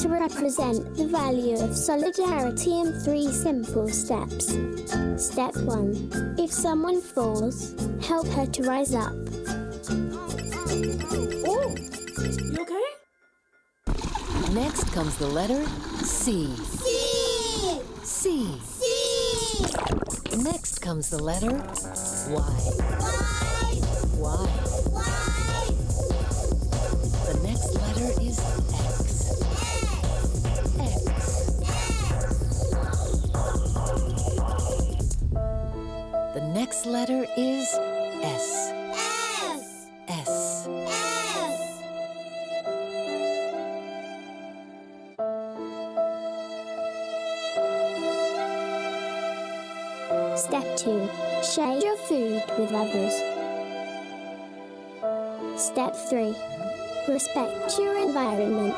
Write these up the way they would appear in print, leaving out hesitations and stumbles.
to represent the value of solidarity in 3 simple steps. Step 1. If someone falls, help her to rise up. Oh, you okay? Next comes the letter C. C. C. C. Next comes the letter Y. Y. Y. Y. The next letter is X. X. X. The next letter is S. S. S. S. Step 2. Share your food with others. Step 3. Respect your environment.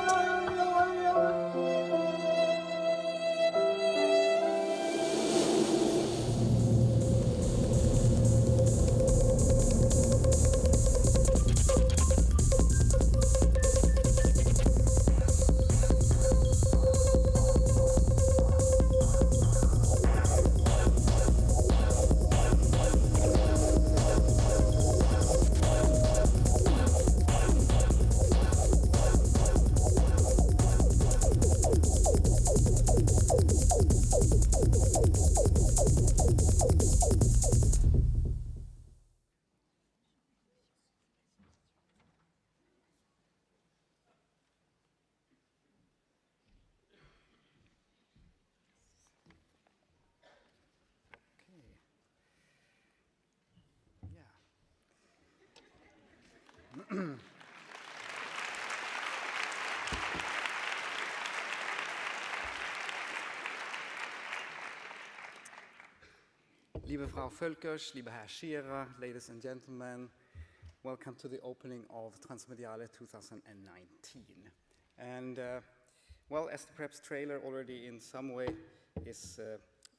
Liebe Frau Völkers, lieber Herr Schierer, ladies and gentlemen, welcome to the opening of Transmediale 2019. And well, as the perhaps trailer already in some way is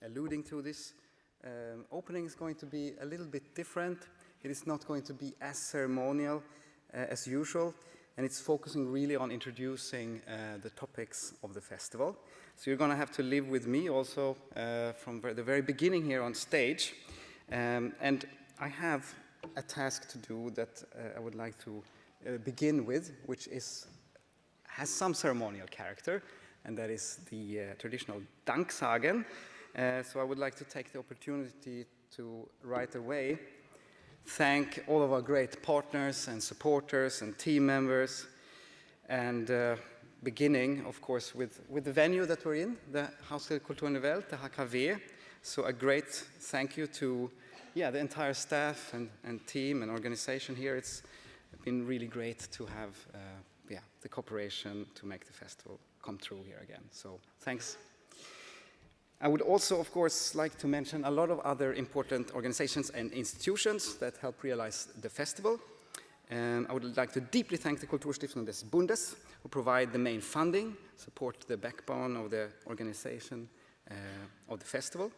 alluding to, this opening is going to be a little bit different. It is not going to be as ceremonial as usual, and it's focusing really on introducing the topics of the festival. So you're going to have to live with me also from the very beginning here on stage. And I have a task to do that I would like to begin with, which has some ceremonial character, and that is the traditional Danksagen. So I would like to take the opportunity to right away thank all of our great partners and supporters and team members, and beginning, of course, with the venue that we're in, the Haus der Kultur in der Welt, the HKW. So a great thank you to the entire staff and team and organization here. It's been really great to have the cooperation to make the festival come true here again. So thanks. I would also, of course, like to mention a lot of other important organizations and institutions that help realize the festival. I would like to deeply thank the Kulturstiftung des Bundes, who provide the main funding, support the backbone of the organization of the festival.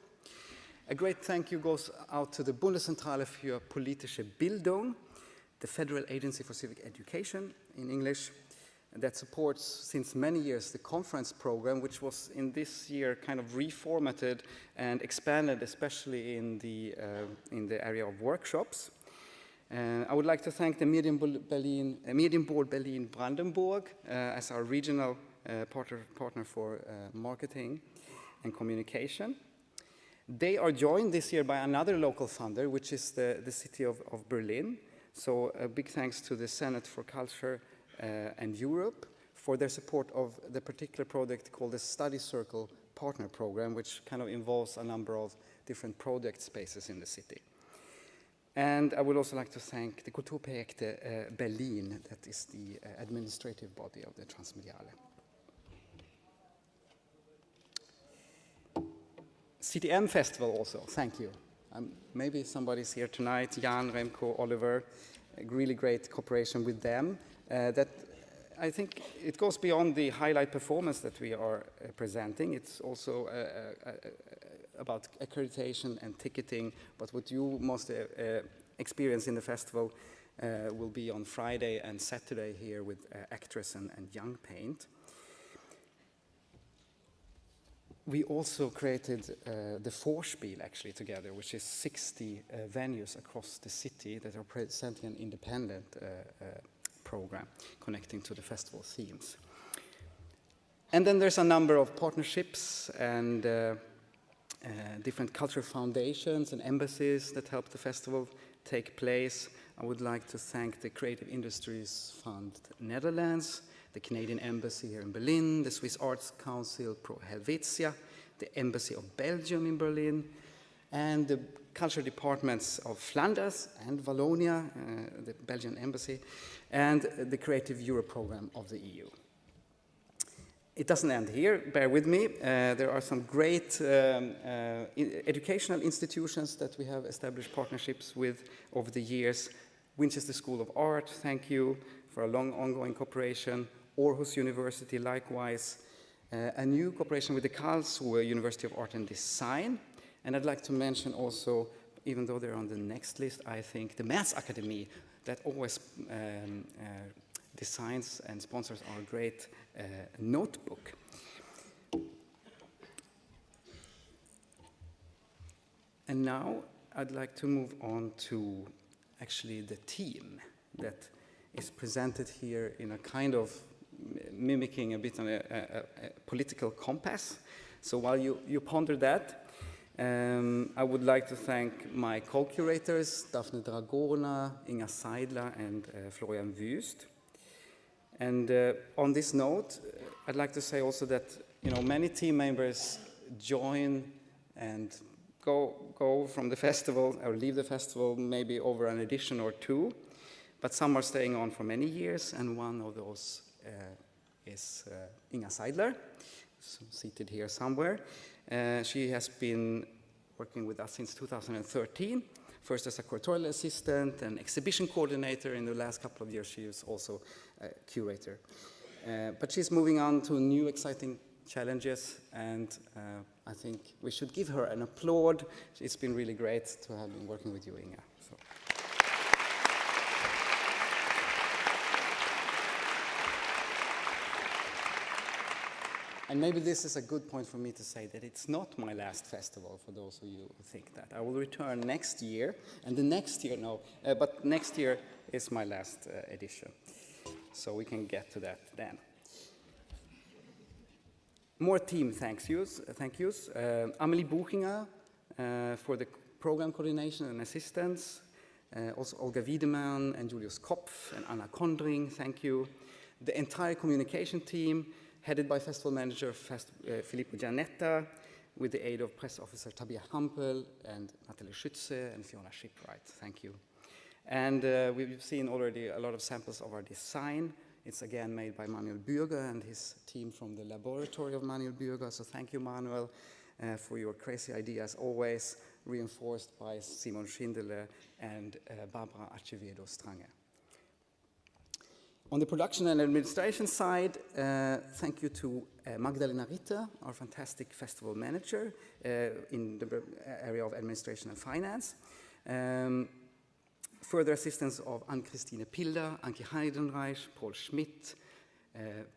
A great thank you goes out to the Bundeszentrale für politische Bildung, the Federal Agency for Civic Education in English, that supports since many years the conference program, which was in this year kind of reformatted and expanded, especially in the area of workshops. I would like to thank the Medienboard Berlin-Brandenburg as our regional partner for marketing and communication. They are joined this year by another local funder, which is the city of Berlin. So a big thanks to the Senate for Culture and Europe for their support of the particular project called the Study Circle Partner Program, which kind of involves a number of different project spaces in the city. And I would also like to thank the Kulturprojekte Berlin, that is the administrative body of the Transmediale. CTM Festival also, thank you. Maybe somebody's here tonight, Jan, Remco, Oliver, a really great cooperation with them. That I think it goes beyond the highlight performance that we are presenting. It's also about accreditation and ticketing, but what you most experience in the festival will be on Friday and Saturday here with Actress and Young Paint. we also created the Vorspiel actually together, which is 60 venues across the city that are presenting an independent program connecting to the festival themes. And then there's a number of partnerships and different cultural foundations and embassies that help the festival take place. I would like to thank the Creative Industries Fund Netherlands, the Canadian Embassy here in Berlin, the Swiss Arts Council Pro Helvetia, the Embassy of Belgium in Berlin, and the cultural departments of Flanders and Wallonia, the Belgian Embassy, and the Creative Europe program of the EU. It doesn't end here, bear with me. There are some great educational institutions that we have established partnerships with over the years. Winchester School of Art, thank you for a long ongoing cooperation. Aarhus University, likewise. A new cooperation with the Karlsruhe University of Art and Design. And I'd like to mention also, even though they're on the next list, I think the Maths Academy that always designs and sponsors our great notebook. And now I'd like to move on to actually the theme that is presented here in a kind of mimicking a bit on a political compass. So while you ponder that, I would like to thank my co-curators, Daphne Dragona, Inga Seidler, and Florian Wüst. And on this note, I'd like to say also that many team members join and go from the festival or leave the festival maybe over an edition or two, but some are staying on for many years, and one of those is Inga Seidler, seated here somewhere. She has been working with us since 2013, first as a curatorial assistant and exhibition coordinator. In the last couple of years, she is also a curator. But she's moving on to new exciting challenges, and I think we should give her an applaud. It's been really great to have been working with you, Inga. So. And maybe this is a good point for me to say that it's not my last festival, for those of you who think that. I will return next year, and the next year, but next year is my last edition. So we can get to that then. More team thank yous. Amelie Buchinger for the program coordination and assistance. Also Olga Wiedemann and Julius Kopf and Anna Kondring, thank you. The entire communication team, headed by festival manager Filippo Giannetta, with the aid of press officer Tabia Hampel and Natalie Schütze and Fiona Shipwright. Thank you. And we've seen already a lot of samples of our design. It's again made by Manuel Bürger and his team from the laboratory of Manuel Bürger. So thank you, Manuel, for your crazy ideas, always reinforced by Simon Schindele and Barbara Acevedo Strange. On the production and administration side, thank you to Magdalena Ritter, our fantastic festival manager in the area of administration and finance. Further assistance of Ann-Christine Pilder, Anki Heidenreich, Paul Schmidt,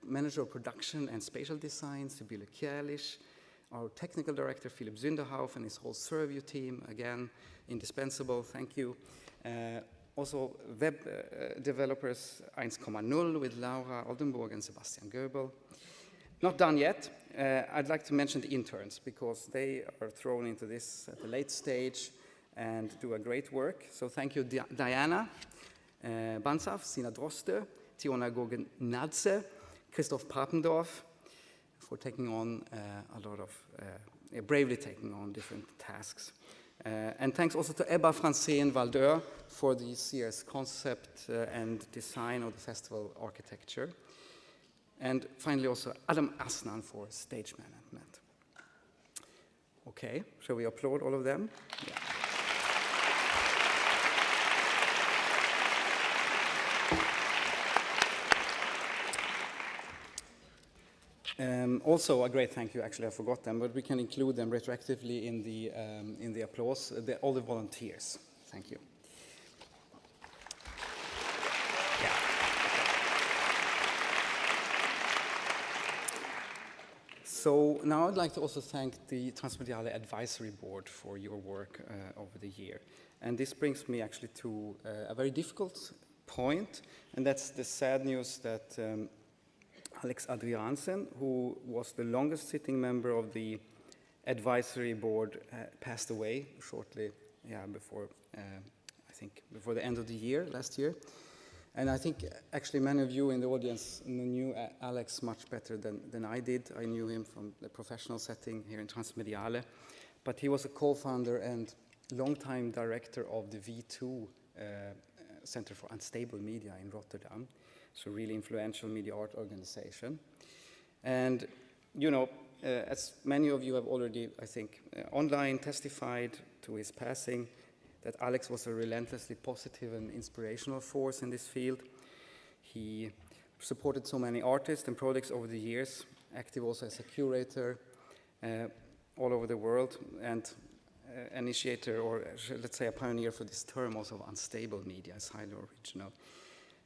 manager of production and spatial design, Sibylle Kierlich, our technical director, Philip Zünderhauf, and his whole Serviu team, again, indispensable, thank you. Also web developers 1.0 with Laura Oldenburg and Sebastian Goebel. Not done yet. I'd like to mention the interns because they are thrown into this at a late stage and do a great work. So thank you Diana Bansaf, Sina Droste, Tiona Gogen-Nadze, Christoph Papendorf for taking on a lot of, bravely taking on different tasks. And thanks also to Ebba Francén-Valdeur for this year's concept and design of the festival architecture. And finally also Adam Asnan for stage management. Okay, shall we applaud all of them? Yeah. Also a great thank you, actually I forgot them, but we can include them retroactively in the applause, all the volunteers. Thank you. Yeah. So now I'd like to also thank the Transmediale Advisory Board for your work over the year. And this brings me actually to a very difficult point, and that's the sad news that Alex Adriansen, who was the longest sitting member of the advisory board, passed away shortly before, I think, before the end of the year, last year. And I think actually many of you in the audience knew Alex much better than I did. I knew him from the professional setting here in Transmediale, but he was a co-founder and longtime director of the V2 Center for Unstable Media in Rotterdam, so really influential media art organization. And, you know, as many of you have already, I think, online testified to his passing, that Alex was a relentlessly positive and inspirational force in this field. He supported so many artists and projects over the years, active also as a curator all over the world, and initiator, or let's say a pioneer for this term also of unstable media. It's highly original.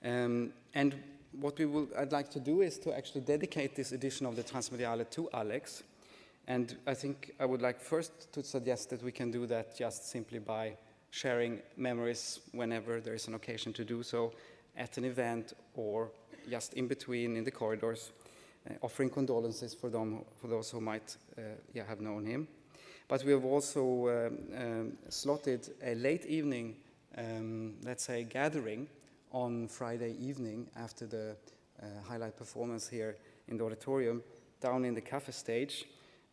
And what I'd like to do is to actually dedicate this edition of the Transmediale to Alex. And I think I would like first to suggest that we can do that just simply by sharing memories whenever there is an occasion to do so, at an event or just in between in the corridors, offering condolences for those who might have known him. But we have also slotted a late evening, let's say, gathering on Friday evening after the highlight performance here in the auditorium, down in the cafe stage,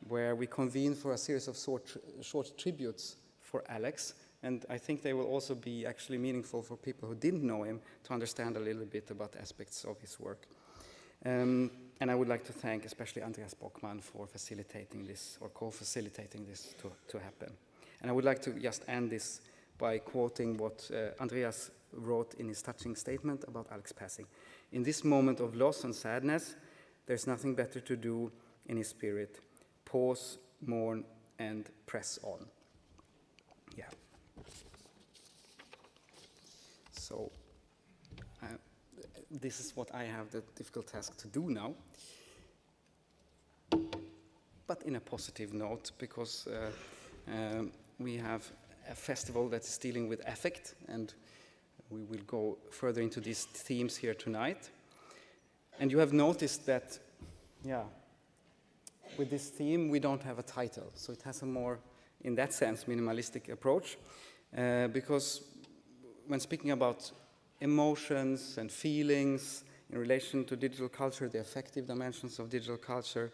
where we convene for a series of short tributes for Alex. And I think they will also be actually meaningful for people who didn't know him to understand a little bit about aspects of his work. And I would like to thank especially Andreas Bockmann for facilitating this, or co-facilitating this to happen. And I would like to just end this by quoting what Andreas wrote in his touching statement about Alex's passing. In this moment of loss and sadness, there's nothing better to do in his spirit. Pause, mourn, and press on. Yeah. So this is what I have the difficult task to do now. But in a positive note, because we have a festival that's dealing with affect, and we will go further into these themes here tonight. And you have noticed that, with this theme, we don't have a title. So it has a more, in that sense, minimalistic approach, because when speaking about emotions and feelings in relation to digital culture, the affective dimensions of digital culture,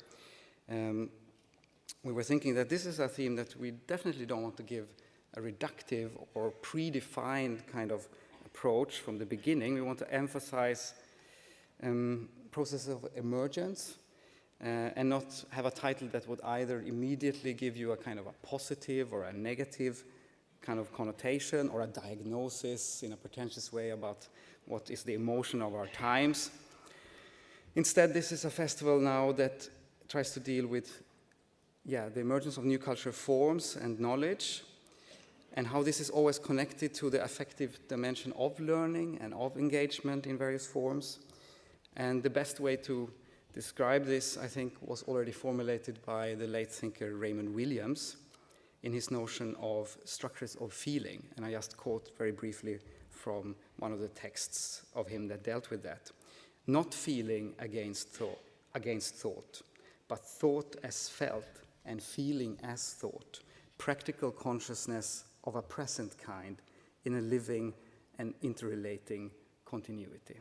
we were thinking that this is a theme that we definitely don't want to give a reductive or predefined kind of approach from the beginning. We want to emphasize processes of emergence and not have a title that would either immediately give you a kind of a positive or a negative kind of connotation or a diagnosis in a pretentious way about what is the emotion of our times. Instead, this is a festival now that tries to deal with the emergence of new cultural forms and knowledge, and how this is always connected to the affective dimension of learning and of engagement in various forms. And the best way to describe this, I think, was already formulated by the late thinker Raymond Williams in his notion of structures of feeling. And I just quote very briefly from one of the texts of him that dealt with that. Not feeling against thought, but thought as felt and feeling as thought. Practical consciousness of a present kind in a living and interrelating continuity.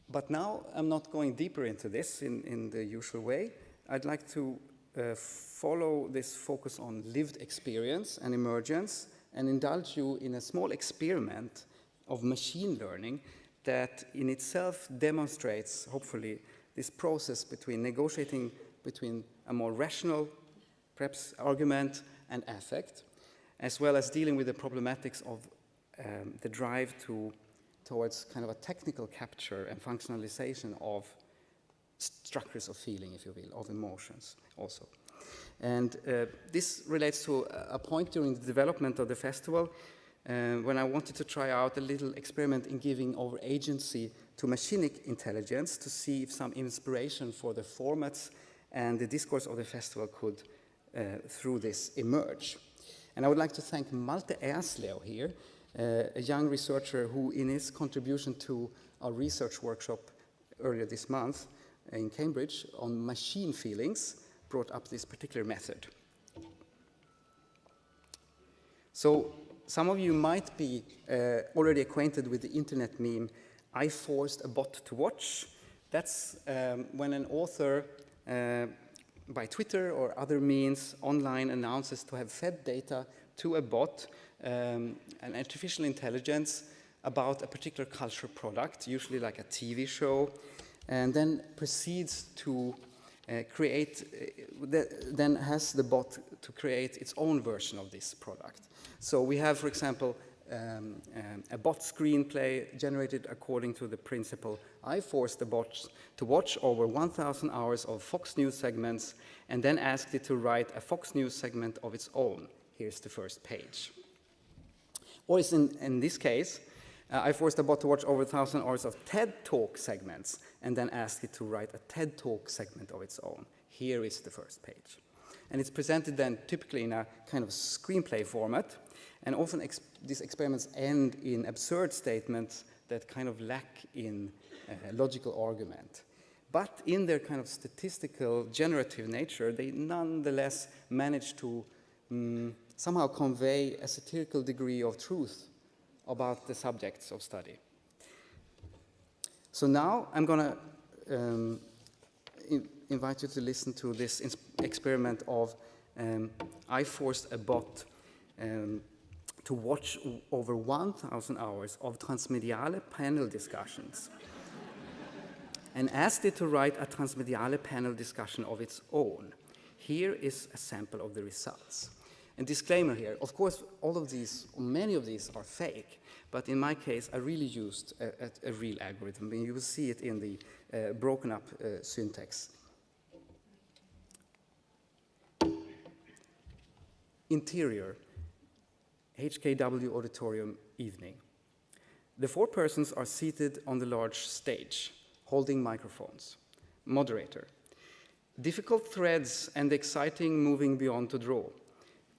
But now I'm not going deeper into this in the usual way. I'd like to follow this focus on lived experience and emergence and indulge you in a small experiment of machine learning that in itself demonstrates, hopefully, this process between negotiating between a more rational, perhaps, argument and affect, as well as dealing with the problematics of the drive towards kind of a technical capture and functionalization of structures of feeling, if you will, of emotions also. And this relates to a point during the development of the festival when I wanted to try out a little experiment in giving over agency to machinic intelligence to see if some inspiration for the formats and the discourse of the festival could, through this, emerge. And I would like to thank Malte Erslöw here, a young researcher who, in his contribution to our research workshop earlier this month in Cambridge on machine feelings, brought up this particular method. So some of you might be already acquainted with the internet meme, "I forced a bot to watch." That's when an author by Twitter or other means online announces to have fed data to a bot, an artificial intelligence, about a particular cultural product, usually like a TV show, and then proceeds to then has the bot to create its own version of this product. So we have, for example, a bot screenplay generated according to the principle, I forced the bot to watch over 1,000 hours of Fox News segments and then asked it to write a Fox News segment of its own. Here's the first page. Or in this case, I forced the bot to watch over 1,000 hours of TED Talk segments and then asked it to write a TED Talk segment of its own. Here is the first page. And it's presented then typically in a kind of screenplay format, and often these experiments end in absurd statements that kind of lack in logical argument. But in their kind of statistical, generative nature, they nonetheless manage to somehow convey a satirical degree of truth about the subjects of study. So now I'm going to invite you to listen to this experiment of I forced a bot to watch over 1,000 hours of transmediale panel discussions and asked it to write a transmediale panel discussion of its own. Here is a sample of the results. And disclaimer here, of course, all of these, or many of these are fake, but in my case, I really used a real algorithm, and you will see it in the broken up syntax. Interior, HKW Auditorium evening. The 4 persons are seated on the large stage, holding microphones. Moderator. Difficult threads and exciting moving beyond to draw.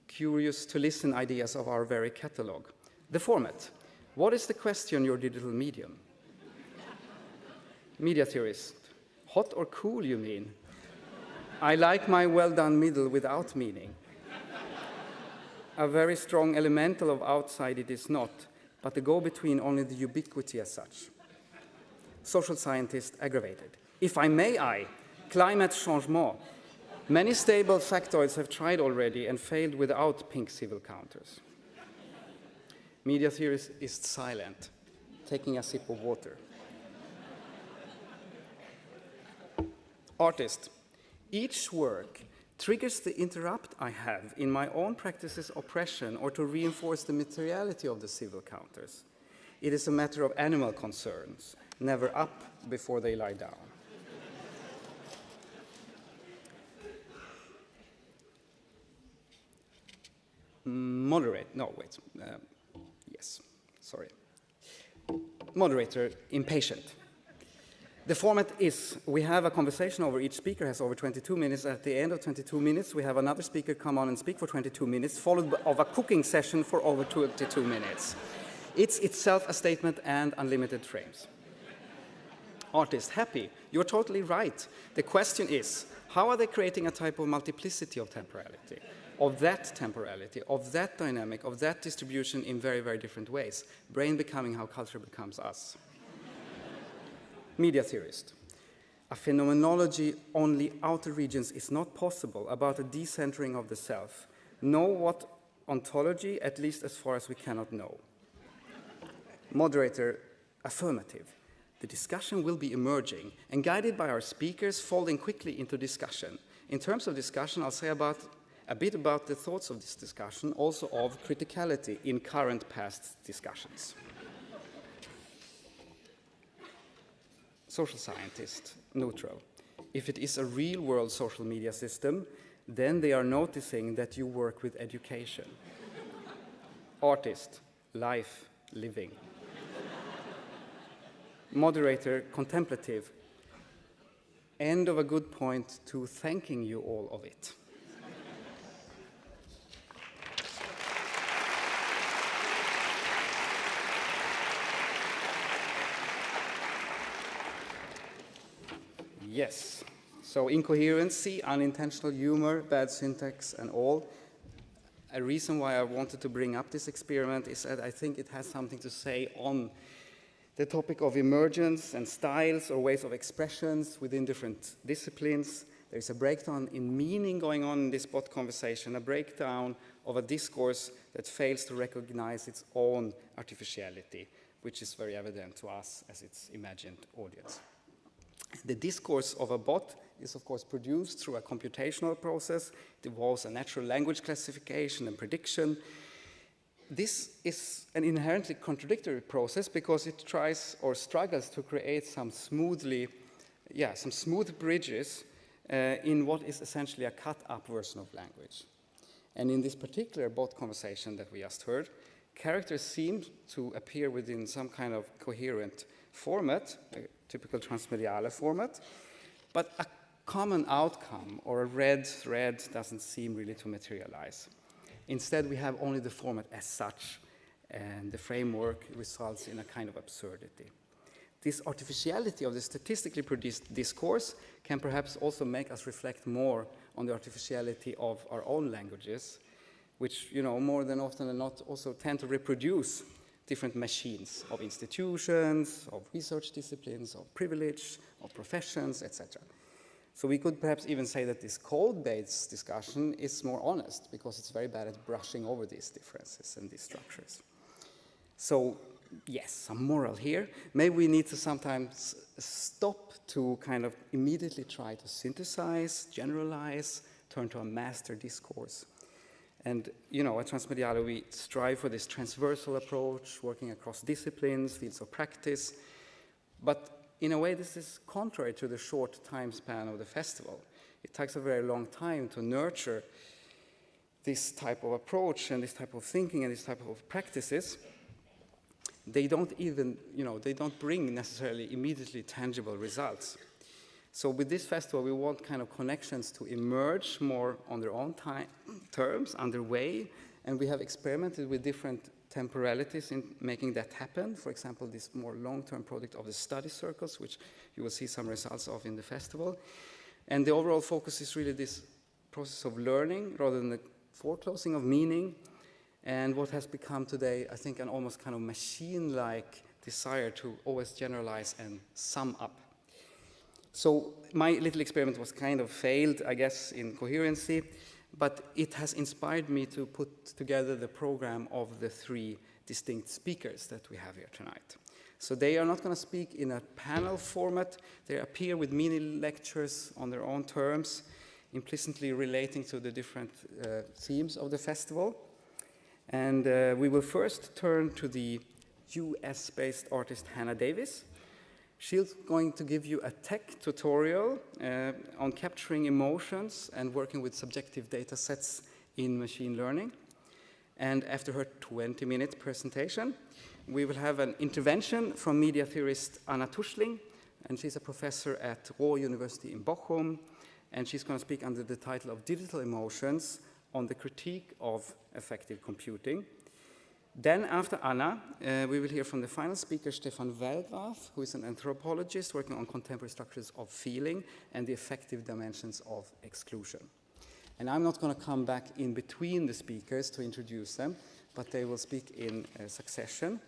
Curious to listen ideas of our very catalog. The format. What is the question, your digital medium? Media theorist. Hot or cool, you mean? I like my well-done middle without meaning. A very strong elemental of outside it is not, but the go-between only the ubiquity as such. Social scientist aggravated. If I may, climate changement. Many stable factoids have tried already and failed without pink civil counters. Media theorist is silent, taking a sip of water. Artist. Each work triggers the interrupt I have in my own practice's oppression or to reinforce the materiality of the civil counters. It is a matter of animal concerns, never up before they lie down. Moderator, impatient. The format is, we have a conversation over each speaker has over 22 minutes. At the end of 22 minutes, we have another speaker come on and speak for 22 minutes, followed of a cooking session for over 22 minutes. It's itself a statement and unlimited frames. Artist, happy. You're totally right. The question is, how are they creating a type of multiplicity of temporality? Of that dynamic, of that distribution in very, very different ways. Brain becoming how culture becomes us. Media theorist. A phenomenology only outer regions is not possible about a decentering of the self. Know what ontology, at least as far as we cannot know. Moderator, affirmative. The discussion will be emerging and guided by our speakers folding quickly into discussion. In terms of discussion, I'll say a bit about the thoughts of this discussion, also of criticality in current past discussions. Social scientist, neutral. If it is a real-world social media system, then they are noticing that you work with education. Artist, life, living. Moderator, contemplative. End of a good point to thanking you all of it. Yes, so incoherency, unintentional humor, bad syntax and all. A reason why I wanted to bring up this experiment is that I think it has something to say on the topic of emergence and styles or ways of expressions within different disciplines. There's a breakdown in meaning going on in this bot conversation, a breakdown of a discourse that fails to recognize its own artificiality, which is very evident to us as its imagined audience. The discourse of a bot is, of course, produced through a computational process. It involves a natural language classification and prediction. This is an inherently contradictory process because it tries or struggles to create some smooth bridges in what is essentially a cut-up version of language. And in this particular bot conversation that we just heard, characters seem to appear within some kind of coherent format, a typical transmediale format, but a common outcome or a red thread doesn't seem really to materialize. Instead, we have only the format as such, and the framework results in a kind of absurdity. This artificiality of the statistically produced discourse can perhaps also make us reflect more on the artificiality of our own languages, which, more than often than not, also tend to reproduce different machines of institutions, of research disciplines, of privilege, of professions, etc. So we could perhaps even say that this code-based discussion is more honest because it's very bad at brushing over these differences and these structures. So yes, some moral here. Maybe we need to sometimes stop to kind of immediately try to synthesize, generalize, turn to a master discourse. And, at Transmediale, we strive for this transversal approach, working across disciplines, fields of practice. But in a way, this is contrary to the short time span of the festival. It takes a very long time to nurture this type of approach and this type of thinking and this type of practices. They don't even, they don't bring necessarily immediately tangible results. So with this festival, we want kind of connections to emerge more on their own terms, underway, and we have experimented with different temporalities in making that happen. For example, this more long-term project of the study circles, which you will see some results of in the festival. And the overall focus is really this process of learning rather than the foreclosing of meaning, and what has become today, I think, an almost kind of machine-like desire to always generalize and sum up. So my little experiment was kind of failed, I guess, in coherency, but it has inspired me to put together the program of the three distinct speakers that we have here tonight. So they are not going to speak in a panel format. They appear with mini lectures on their own terms, implicitly relating to the different themes of the festival. And we will first turn to the US-based artist Hannah Davis. She's going to give you a tech tutorial on capturing emotions and working with subjective data sets in machine learning. And after her 20-minute presentation, we will have an intervention from media theorist Anna Tuschling, and she's a professor at Ruhr University in Bochum, and she's going to speak under the title of Digital Emotions on the critique of effective computing. Then, after Anna, we will hear from the final speaker, Stefan Wellgraf, who is an anthropologist working on contemporary structures of feeling and the effective dimensions of exclusion. And I'm not going to come back in between the speakers to introduce them, but they will speak in succession.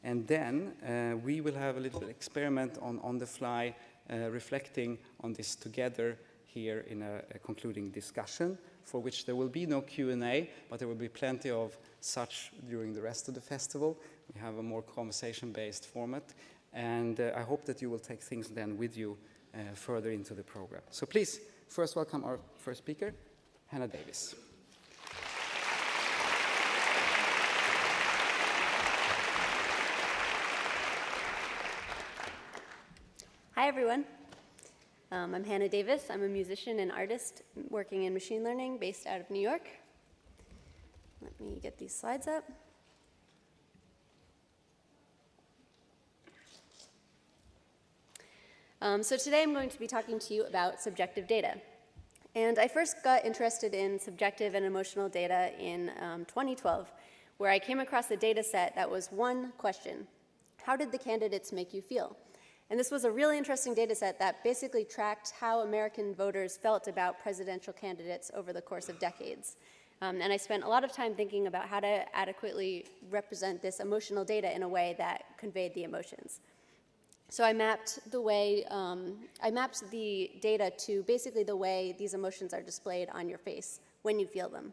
And then we will have a little experiment on the fly, reflecting on this together here in a concluding discussion, for which there will be no Q&A, but there will be plenty of such during the rest of the festival. We have a more conversation-based format, and I hope that you will take things then with you further into the program. So please, first welcome our first speaker, Hannah Davis. Hi, everyone. I'm Hannah Davis. I'm a musician and artist working in machine learning based out of New York. Let me get these slides up. So today I'm going to be talking to you about subjective data. And I first got interested in subjective and emotional data in 2012, where I came across a data set that was one question: how did the candidates make you feel? And this was a really interesting data set that basically tracked how American voters felt about presidential candidates over the course of decades. And I spent a lot of time thinking about how to adequately represent this emotional data in a way that conveyed the emotions. So I mapped the data to basically the way these emotions are displayed on your face when you feel them.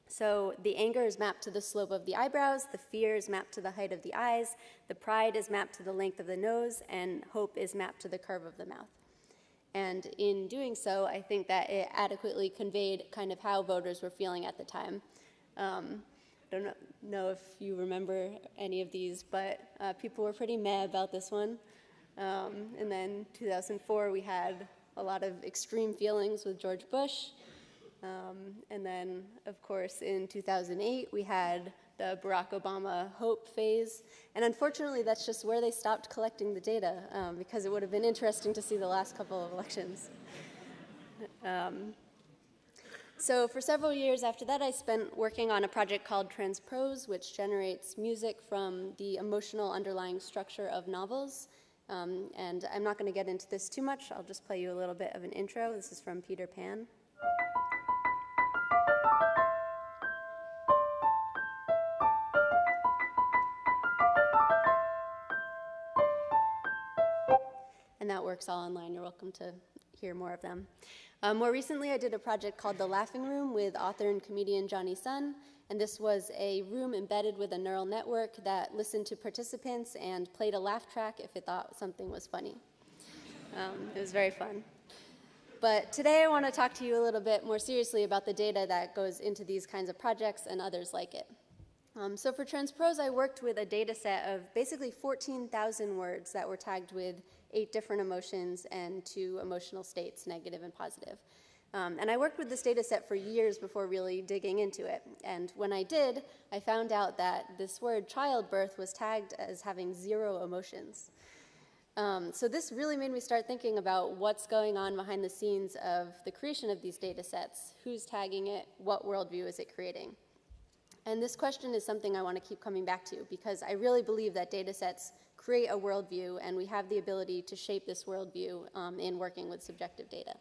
So the anger is mapped to the slope of the eyebrows, the fear is mapped to the height of the eyes, the pride is mapped to the length of the nose, and hope is mapped to the curve of the mouth. And in doing so, I think that it adequately conveyed kind of how voters were feeling at the time. Don't know if you remember any of these, but people were pretty mad about this one. And then 2004, we had a lot of extreme feelings with George Bush. And then, of course, in 2008, we had the Barack Obama hope phase. And unfortunately, that's just where they stopped collecting the data, because it would have been interesting to see the last couple of elections. So for several years after that, I spent working on a project called Transprose, which generates music from the emotional underlying structure of novels. And I'm not going to get into this too much. I'll just play you a little bit of an intro. This is from Peter Pan. And that works all online. You're welcome to hear more of them. More recently, I did a project called The Laughing Room with author and comedian Johnny Sun. And this was a room embedded with a neural network that listened to participants and played a laugh track if it thought something was funny. It was very fun. But today I want to talk to you a little bit more seriously about the data that goes into these kinds of projects and others like it. So for Transprose, I worked with a data set of basically 14,000 words that were tagged with 8 different emotions and 2 emotional states, negative and positive. And I worked with this data set for years before really digging into it. And when I did, I found out that this word childbirth was tagged as having 0 emotions. So this really made me start thinking about what's going on behind the scenes of the creation of these data sets. Who's tagging it? What worldview is it creating? And this question is something I want to keep coming back to, because I really believe that data sets create a worldview, and we have the ability to shape this worldview in working with subjective data.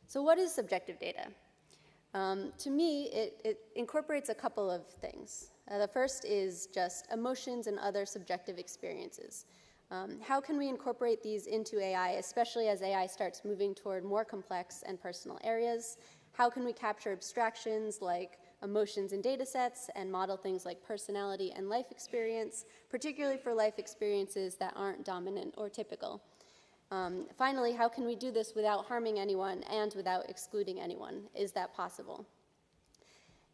So what is subjective data? To me, it incorporates a couple of things. The first is just emotions and other subjective experiences. How can we incorporate these into AI, especially as AI starts moving toward more complex and personal areas? How can we capture abstractions like emotions in data sets and model things like personality and life experience, particularly for life experiences that aren't dominant or typical? Finally, how can we do this without harming anyone and without excluding anyone? Is that possible?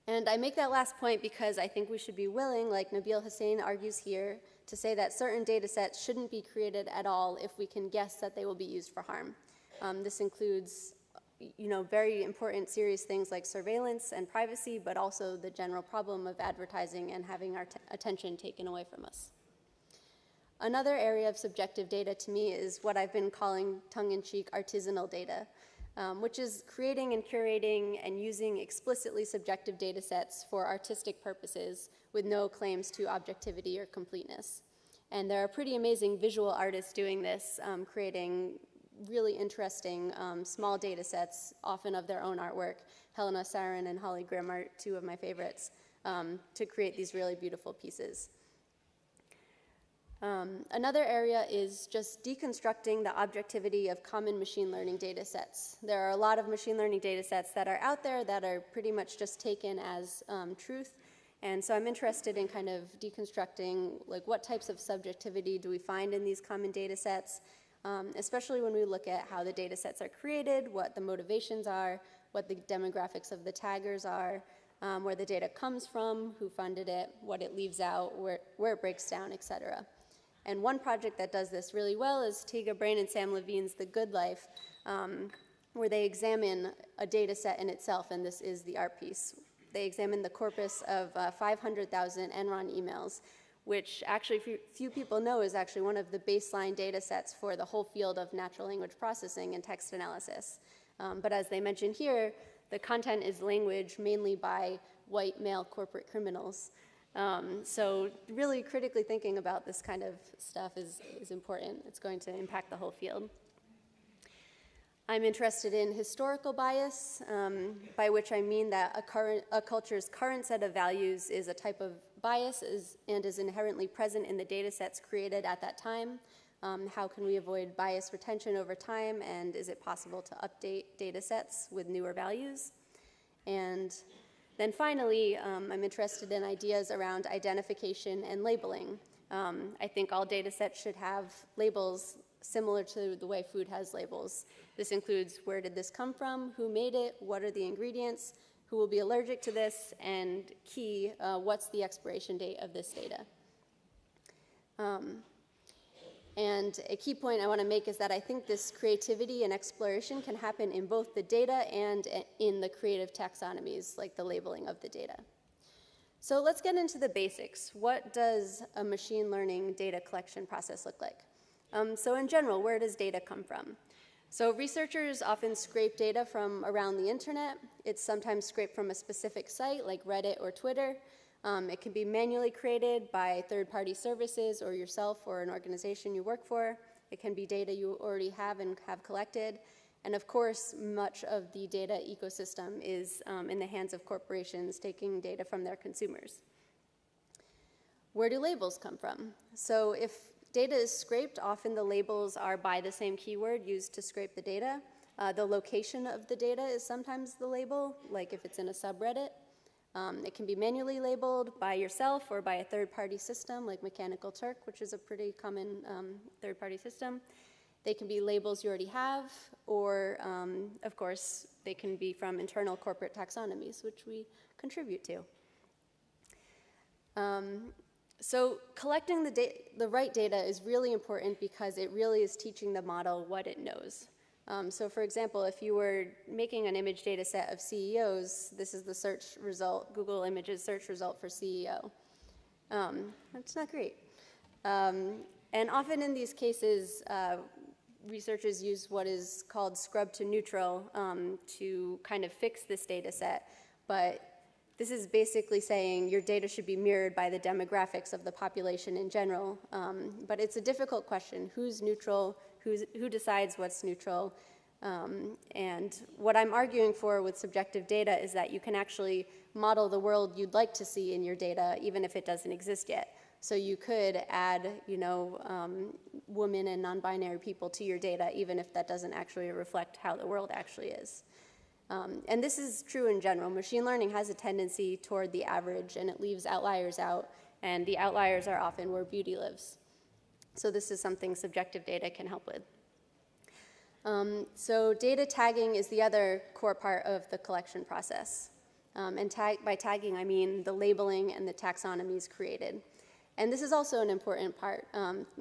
And I make that last point because I think we should be willing, like Nabil Hussain argues here, to say that certain data sets shouldn't be created at all if we can guess that they will be used for harm. This includes very important, serious things like surveillance and privacy, but also the general problem of advertising and having our attention taken away from us. Another area of subjective data to me is what I've been calling tongue-in-cheek artisanal data, which is creating and curating and using explicitly subjective data sets for artistic purposes with no claims to objectivity or completeness. And there are pretty amazing visual artists doing this, creating really interesting small data sets, often of their own artwork. Helena Sarin and Holly Grimm are 2 of my favorites, to create these really beautiful pieces. Another area is just deconstructing the objectivity of common machine learning data sets. There are a lot of machine learning data sets that are out there that are pretty much just taken as truth. And so I'm interested in kind of deconstructing, like, what types of subjectivity do we find in these common data sets, especially when we look at how the data sets are created, what the motivations are, what the demographics of the taggers are, where the data comes from, who funded it, what it leaves out, where it breaks down, et cetera. And one project that does this really well is Tiga Brain and Sam Levine's The Good Life, where they examine a data set in itself, and this is the art piece. They examine the corpus of 500,000 Enron emails, which actually few people know is actually one of the baseline data sets for the whole field of natural language processing and text analysis. But as they mentioned here, the content is language mainly by white male corporate criminals. So really critically thinking about this kind of stuff is important. It's going to impact the whole field. I'm interested in historical bias, by which I mean that a culture's current set of values is a type of bias and is inherently present in the data sets created at that time. How can we avoid bias retention over time, and is it possible to update data sets with newer values? And then finally, I'm interested in ideas around identification and labeling. I think all data sets should have labels similar to the way food has labels. This includes where did this come from, who made it, what are the ingredients, who will be allergic to this, and key, what's the expiration date of this data. And a key point I want to make is that I think this creativity and exploration can happen in both the data and in the creative taxonomies, like the labeling of the data. So let's get into the basics. What does a machine learning data collection process look like? So in general, where does data come from? So researchers often scrape data from around the internet. It's sometimes scraped from a specific site like Reddit or Twitter. It can be manually created by third-party services or yourself or an organization you work for. It can be data you already have and have collected. And of course, much of the data ecosystem is in the hands of corporations taking data from their consumers. Where do labels come from? So if data is scraped, often the labels are by the same keyword used to scrape the data. The location of the data is sometimes the label, like if it's in a subreddit. It can be manually labeled by yourself or by a third-party system like Mechanical Turk, which is a pretty common third-party system. They can be labels you already have, or of course, they can be from internal corporate taxonomies, which we contribute to. So collecting the right data is really important because it really is teaching the model what it knows. So for example, if you were making an image data set of CEOs, this is the search result, Google Images search result for CEO. That's not great. And often in these cases, researchers use what is called scrub to neutral to kind of fix this data set. But this is basically saying your data should be mirrored by the demographics of the population in general. But it's a difficult question. Who's neutral? Who decides what's neutral? And what I'm arguing for with subjective data is that you can actually model the world you'd like to see in your data, even if it doesn't exist yet. So you could add, women and non-binary people to your data, even if that doesn't actually reflect how the world actually is. And this is true in general. Machine learning has a tendency toward the average, and it leaves outliers out, and the outliers are often where beauty lives. So this is something subjective data can help with. So data tagging is the other core part of the collection process. And by tagging, I mean the labeling and the taxonomies created. And this is also an important part.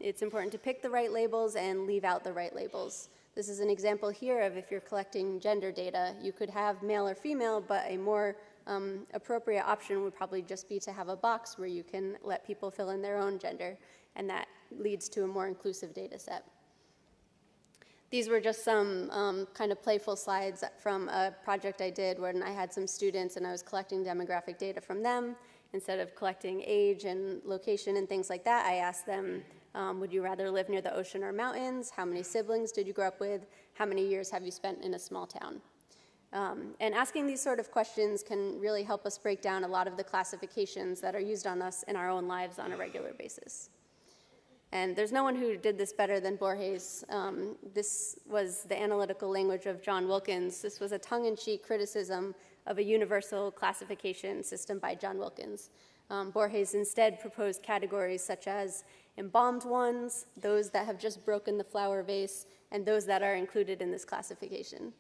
It's important to pick the right labels and leave out the right labels. This is an example here of if you're collecting gender data, you could have male or female, but a more appropriate option would probably just be to have a box where you can let people fill in their own gender, and that leads to a more inclusive data set. These were just some kind of playful slides from a project I did when I had some students and I was collecting demographic data from them. Instead of collecting age and location and things like that, I asked them, would you rather live near the ocean or mountains? How many siblings did you grow up with? How many years have you spent in a small town? And asking these sort of questions can really help us break down a lot of the classifications that are used on us in our own lives on a regular basis. And there's no one who did this better than Borges. This was the analytical language of John Wilkins. This was a tongue-in-cheek criticism of a universal classification system by John Wilkins. Borges instead proposed categories such as embalmed ones, those that have just broken the flower vase, and those that are included in this classification.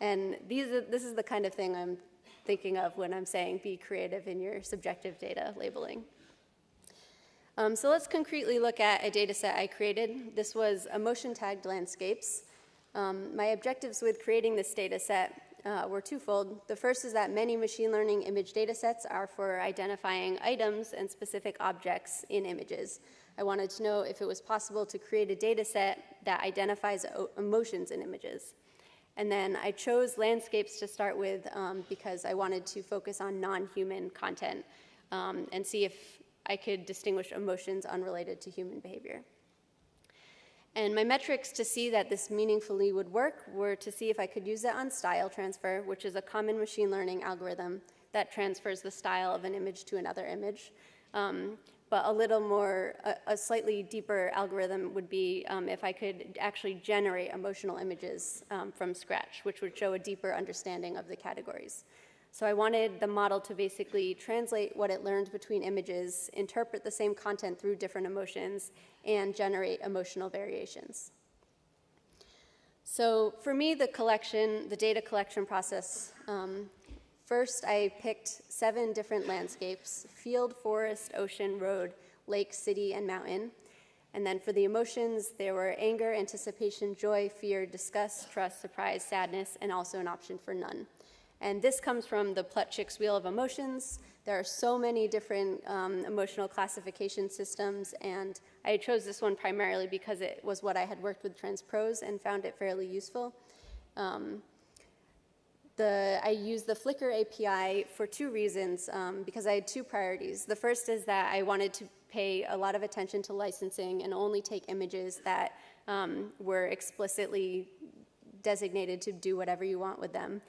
And this is the kind of thing I'm thinking of when I'm saying be creative in your subjective data labeling. So let's concretely look at a data set I created. This was emotion tagged landscapes. My objectives with creating this data set were twofold. The first is that many machine learning image data sets are for identifying items and specific objects in images. I wanted to know if it was possible to create a data set that identifies emotions in images. And then I chose landscapes to start with because I wanted to focus on non-human content and see if I could distinguish emotions unrelated to human behavior. And my metrics to see that this meaningfully would work were to see if I could use it on style transfer, which is a common machine learning algorithm that transfers the style of an image to another image. But a little more, a slightly deeper algorithm would be if I could actually generate emotional images from scratch, which would show a deeper understanding of the categories. So I wanted the model to basically translate what it learned between images, interpret the same content through different emotions, and generate emotional variations. So for me, the data collection process, first I picked 7 different landscapes: field, forest, ocean, road, lake, city, and mountain. And then for the emotions, there were anger, anticipation, joy, fear, disgust, trust, surprise, sadness, and also an option for none. And this comes from the Plutchik's Wheel of Emotions. There are so many different emotional classification systems, and I chose this one primarily because it was what I had worked with Transprose and found it fairly useful. I used the Flickr API for 2 reasons, because I had 2 priorities. The first is that I wanted to pay a lot of attention to licensing and only take images that were explicitly designated to do whatever you want with them,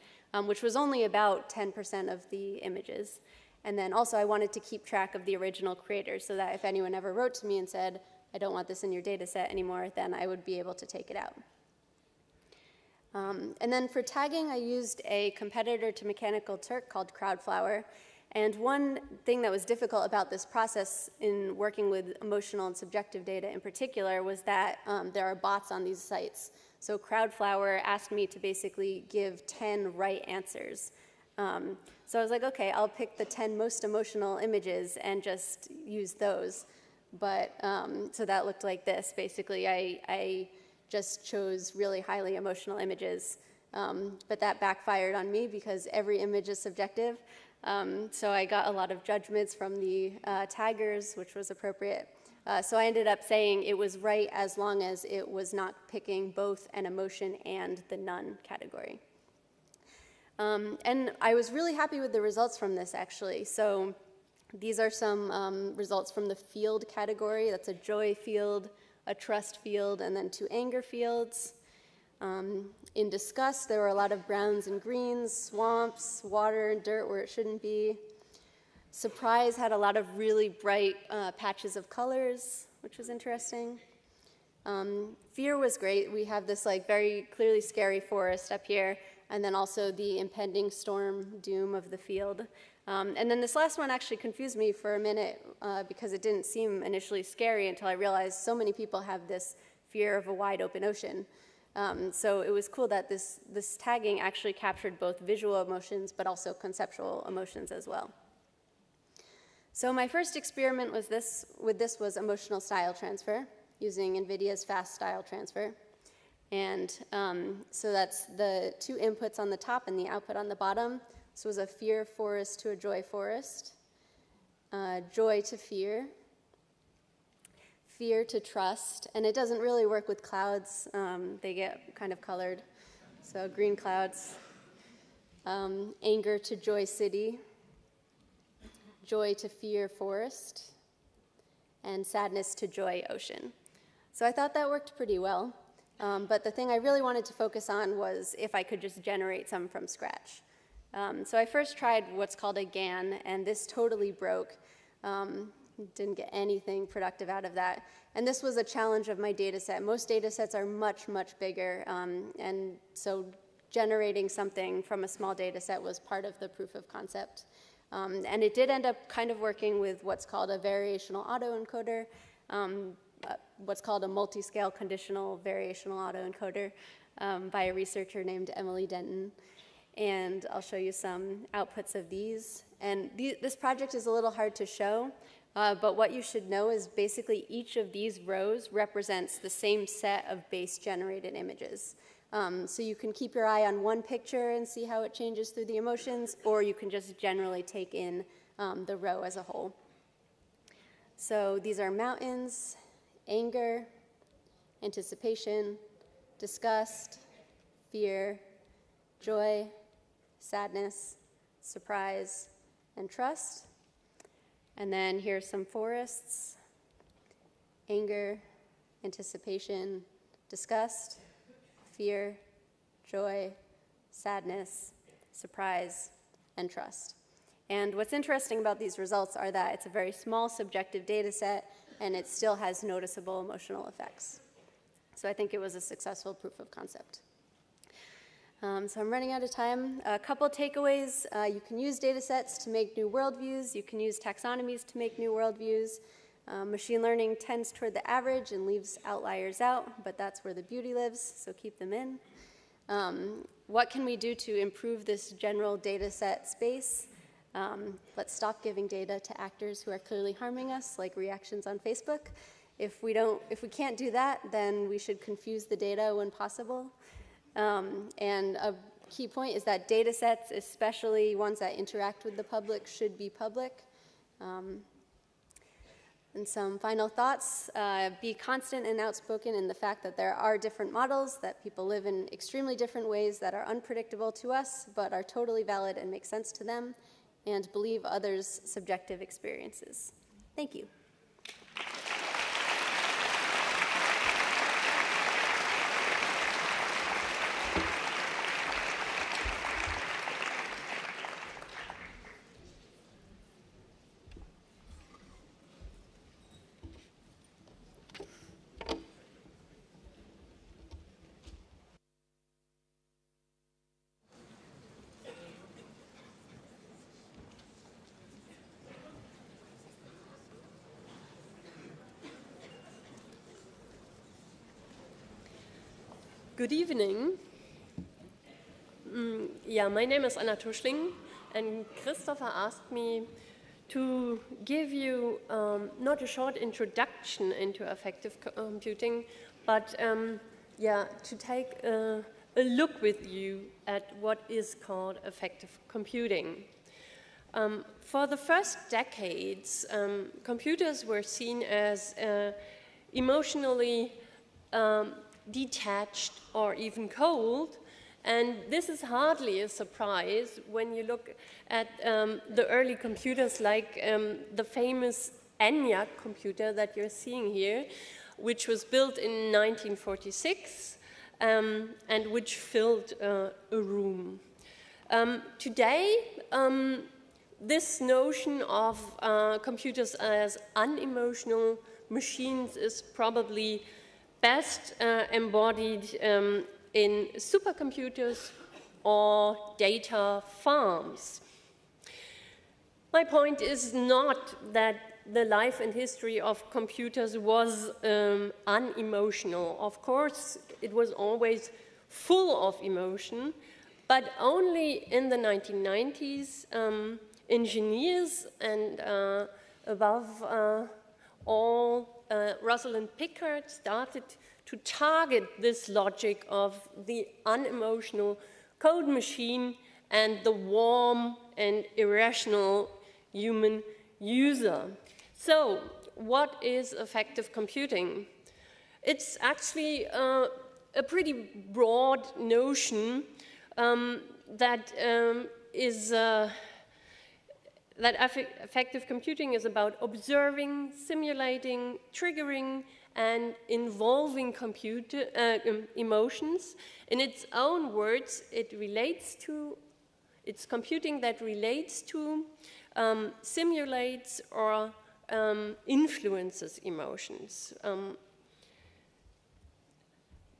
which was only about 10% of the images. And then also I wanted to keep track of the original creators so that if anyone ever wrote to me and said, I don't want this in your data set anymore, then I would be able to take it out. And then for tagging, I used a competitor to Mechanical Turk called Crowdflower. And one thing that was difficult about this process in working with emotional and subjective data in particular was that there are bots on these sites. So Crowdflower asked me to basically give 10 right answers. So I was like, okay, I'll pick the 10 most emotional images and just use those. But so that looked like this. Basically, I just chose really highly emotional images. But that backfired on me because every image is subjective. So I got a lot of judgments from the taggers, which was appropriate. So I ended up saying it was right as long as it was not picking both an emotion and the none category. And I was really happy with the results from this, actually. So these are some results from the field category. That's a joy field, a trust field, and then 2 anger fields. In disgust, there were a lot of browns and greens, swamps, water and dirt where it shouldn't be. Surprise had a lot of really bright patches of colors, which was interesting. Fear was great. We have this very clearly scary forest up here, and then also the impending storm doom of the field. And then this last one actually confused me for a minute because it didn't seem initially scary until I realized so many people have this fear of a wide open ocean. So it was cool that this tagging actually captured both visual emotions but also conceptual emotions as well. So my first experiment with this was emotional style transfer using NVIDIA's fast style transfer. And so that's the 2 inputs on the top and the output on the bottom. This was a fear forest to a joy forest, joy to fear, fear to trust, and it doesn't really work with clouds. They get kind of colored, so green clouds, anger to joy city, joy to fear forest, and sadness to joy ocean. So I thought that worked pretty well, but the thing I really wanted to focus on was if I could just generate some from scratch. So I first tried what's called a GAN, and this totally broke. Didn't get anything productive out of that. And this was a challenge of my data set. Most data sets are much, much bigger, and so generating something from a small data set was part of the proof of concept. And it did end up kind of working with what's called a variational autoencoder, what's called a multi-scale conditional variational autoencoder by a researcher named Emily Denton. And I'll show you some outputs of these. And this project is a little hard to show, but what you should know is basically each of these rows represents the same set of base-generated images. So you can keep your eye on one picture and see how it changes through the emotions, or you can just generally take in the row as a whole. So these are mountains, anger, anticipation, disgust, fear, joy, sadness, surprise, and trust. And then here's some forests: anger, anticipation, disgust, fear, joy, sadness, surprise, and trust. And what's interesting about these results are that it's a very small subjective data set, and it still has noticeable emotional effects. So I think it was a successful proof of concept. So I'm running out of time. A couple takeaways. You can use data sets to make new worldviews. You can use taxonomies to make new worldviews. Machine learning tends toward the average and leaves outliers out, but that's where the beauty lives, so keep them in. What can we do to improve this general data set space? Let's stop giving data to actors who are clearly harming us, like reactions on Facebook. If we can't do that, then we should confuse the data when possible. And a key point is that data sets, especially ones that interact with the public, should be public. And some final thoughts: be constant and outspoken in the fact that there are different models, that people live in extremely different ways that are unpredictable to us, but are totally valid and make sense to them, and believe others' subjective experiences. Thank you. Good evening. My name is Tuschling, and Kristoffer asked me to give you not a short introduction into affective computing, but to take a look with you at what is called affective computing. For the first decades, computers were seen as emotionally detached or even cold, and this is hardly a surprise when you look at the early computers like the famous ENIAC computer that you're seeing here, which was built in 1946 and which filled a room. Today, this notion of computers as unemotional machines is probably best embodied in supercomputers or data farms. My point is not that the life and history of computers was unemotional. Of course, it was always full of emotion, but only in the 1990s, engineers and above all, Rosalind Picard started to target this logic of the unemotional code machine and the warm and irrational human user. So, what is affective computing? It's actually a pretty broad notion that affective computing is about observing, simulating, triggering, and involving emotions. In its own words, it's computing that relates to, simulates, or influences emotions.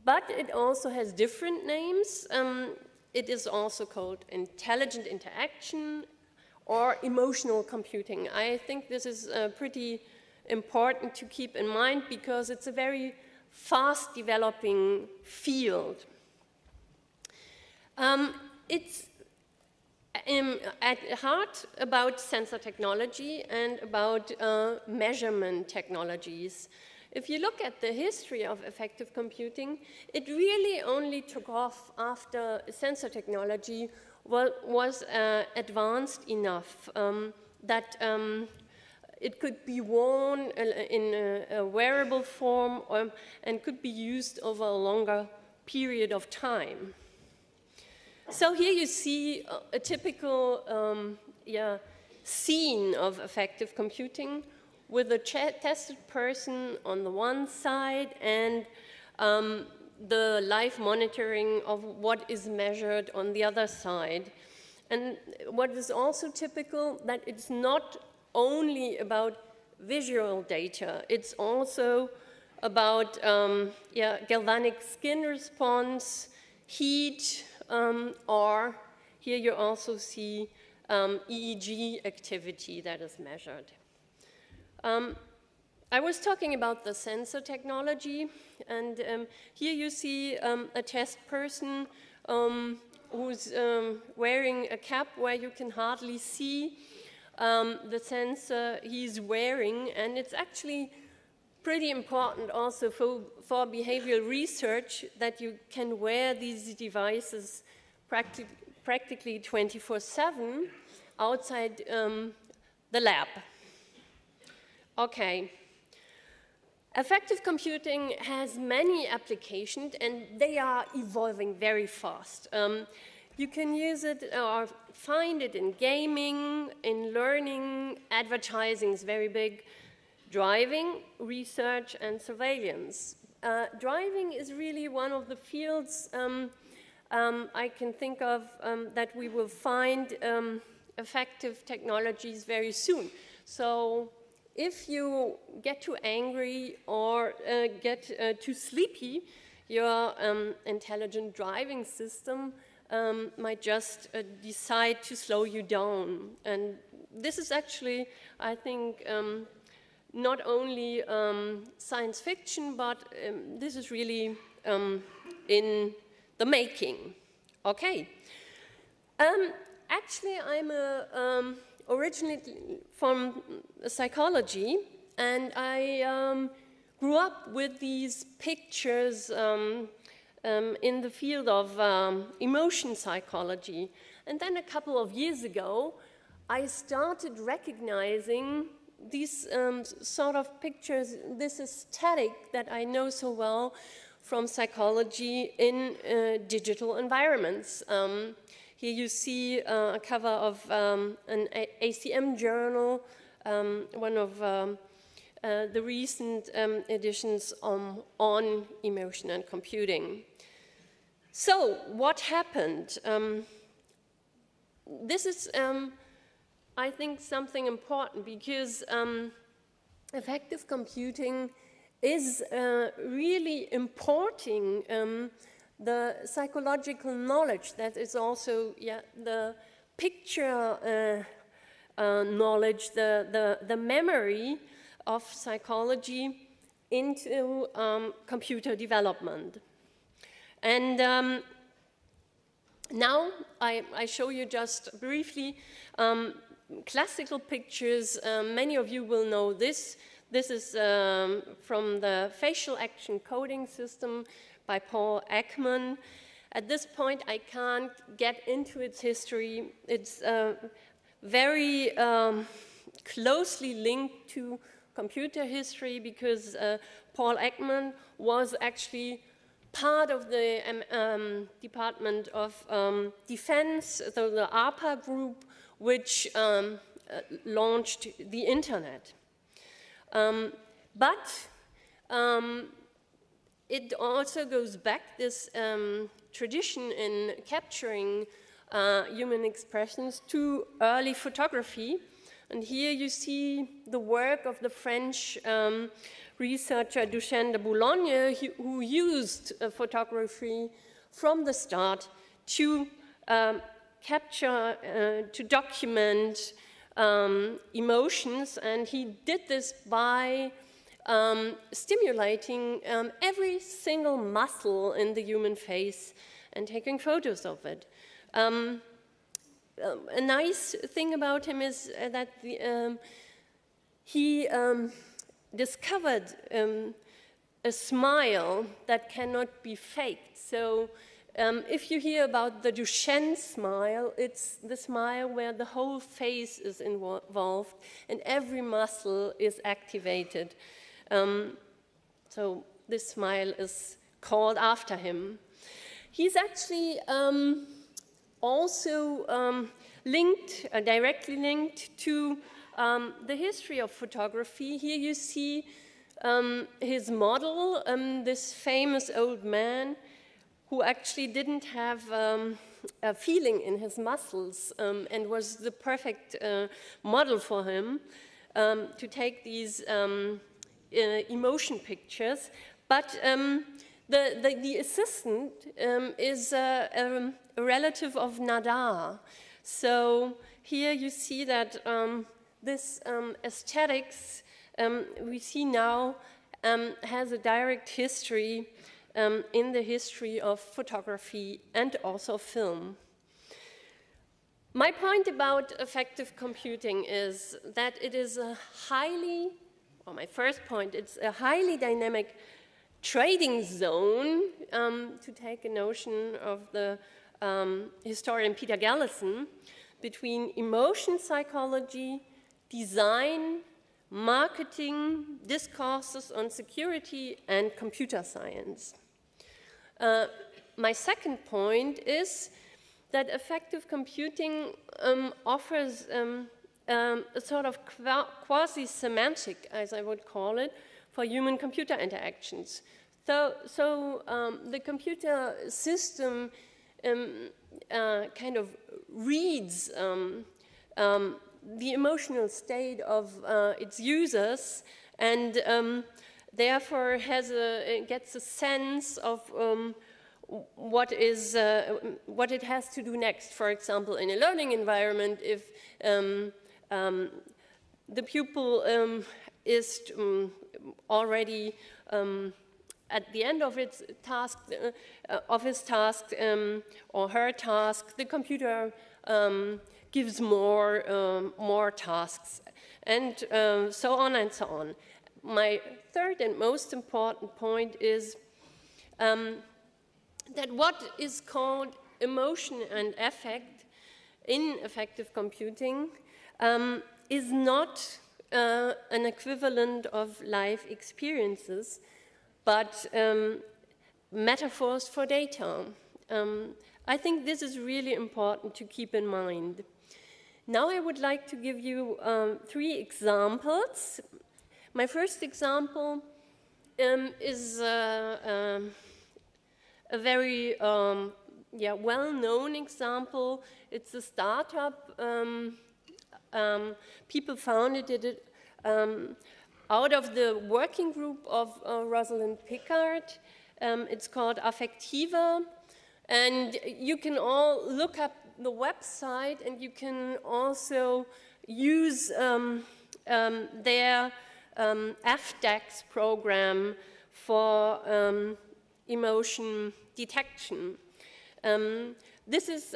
But it also has different names. It is also called intelligent interaction, or emotional computing. I think this is pretty important to keep in mind because it's a very fast developing field. It's at heart about sensor technology and about measurement technologies. if you look at the history of affective computing, it really only took off after sensor technology was advanced enough that it could be worn in a wearable form and could be used over a longer period of time. So here you see a typical scene of affective computing with a tested person on the one side and the live monitoring of what is measured on the other side. And what is also typical, that it's not only about visual data, it's also about galvanic skin response, heat, or here you also see EEG activity that is measured. I was talking about the sensor technology, and here you see a test person who's wearing a cap where you can hardly see the sensor he's wearing, and it's actually pretty important also for behavioral research that you can wear these devices practically 24/7 outside the lab. Okay. Affective computing has many applications, and they are evolving very fast. You can use it or find it in gaming, in learning, advertising is very big, driving, research, and surveillance. Driving is really one of the fields I can think of that we will find effective technologies very soon. So if you get too angry or get too sleepy, your intelligent driving system might just decide to slow you down. And this is actually, I think, not only science fiction, but this is really in the making. Okay. Actually, I'm originally from psychology, and I grew up with these pictures in the field of emotion psychology. And then a couple of years ago, I started recognizing these sort of pictures, this aesthetic that I know so well from psychology in digital environments. Here you see a cover of an ACM journal, one of the recent editions on emotion and computing. So, what happened? This is, I think, something important because effective computing is really importing the psychological knowledge that is also the picture knowledge, the memory of psychology into computer development. And now I show you just briefly classical pictures. Many of you will know this. This is from the facial action coding system by Paul Ekman. At this point, I can't get into its history. It's very closely linked to computer history because Paul Ekman was actually part of the Department of Defense, so the ARPA group, which launched the internet. But it also goes back, this tradition in capturing human expressions, to early photography. And here you see the work of the French researcher Duchesne de Boulogne, who used photography from the start to capture, to document emotions, and he did this by stimulating every single muscle in the human face and taking photos of it. A nice thing about him is that he discovered a smile that cannot be faked. So if you hear about the Duchenne smile, it's the smile where the whole face is involved and every muscle is activated. So this smile is called after him. He's actually also directly linked to the history of photography. Here you see his model, this famous old man who actually didn't have a feeling in his muscles and was the perfect model for him to take these emotion pictures. But the assistant is a relative of Nadar. So here you see that this aesthetics we see now has a direct history in the history of photography and also film. My point about affective computing is that it is a highly, or my first point, it's a highly dynamic trading zone, to take a notion of the historian Peter Gallison, between emotion psychology, design, marketing, discourses on security, and computer science. My second point is that affective computing offers a sort of quasi-semantic, as I would call it, for human-computer interactions. So the computer system kind of reads the emotional state of its users and therefore gets a sense of what it has to do next. For example, in a learning environment, if the pupil is already at the end of its task, his task or her task, the computer gives more tasks, and so on and so on. My third and most important point is that what is called emotion and affect in affective computing is not an equivalent of life experiences, but metaphors for data. I think this is really important to keep in mind. Now I would like to give you 3 examples. My first example is a very well-known example. It's a startup. People founded it out of the working group of Rosalind Pickard. It's called Affectiva. And you can all look up the website, and you can also use their FDAX program for emotion detection. This is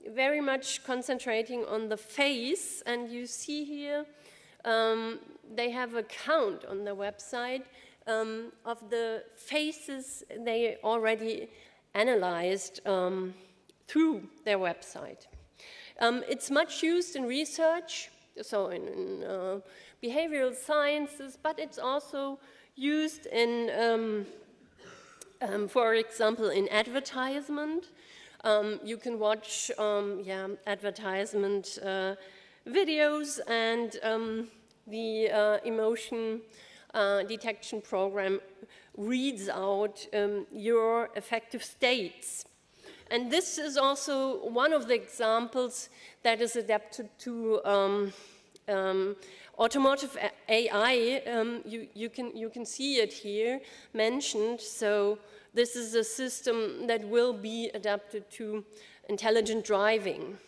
very much concentrating on the face, and you see here they have a count on the website of the faces they already analyzed through their website. It's much used in research, so in behavioral sciences, but it's also used in, for example, in advertisement. You can watch advertisement videos, and the emotion detection program reads out your affective states. And this is also one of the examples that is adapted to automotive AI. You can see it here mentioned. So this is a system that will be adapted to intelligent driving.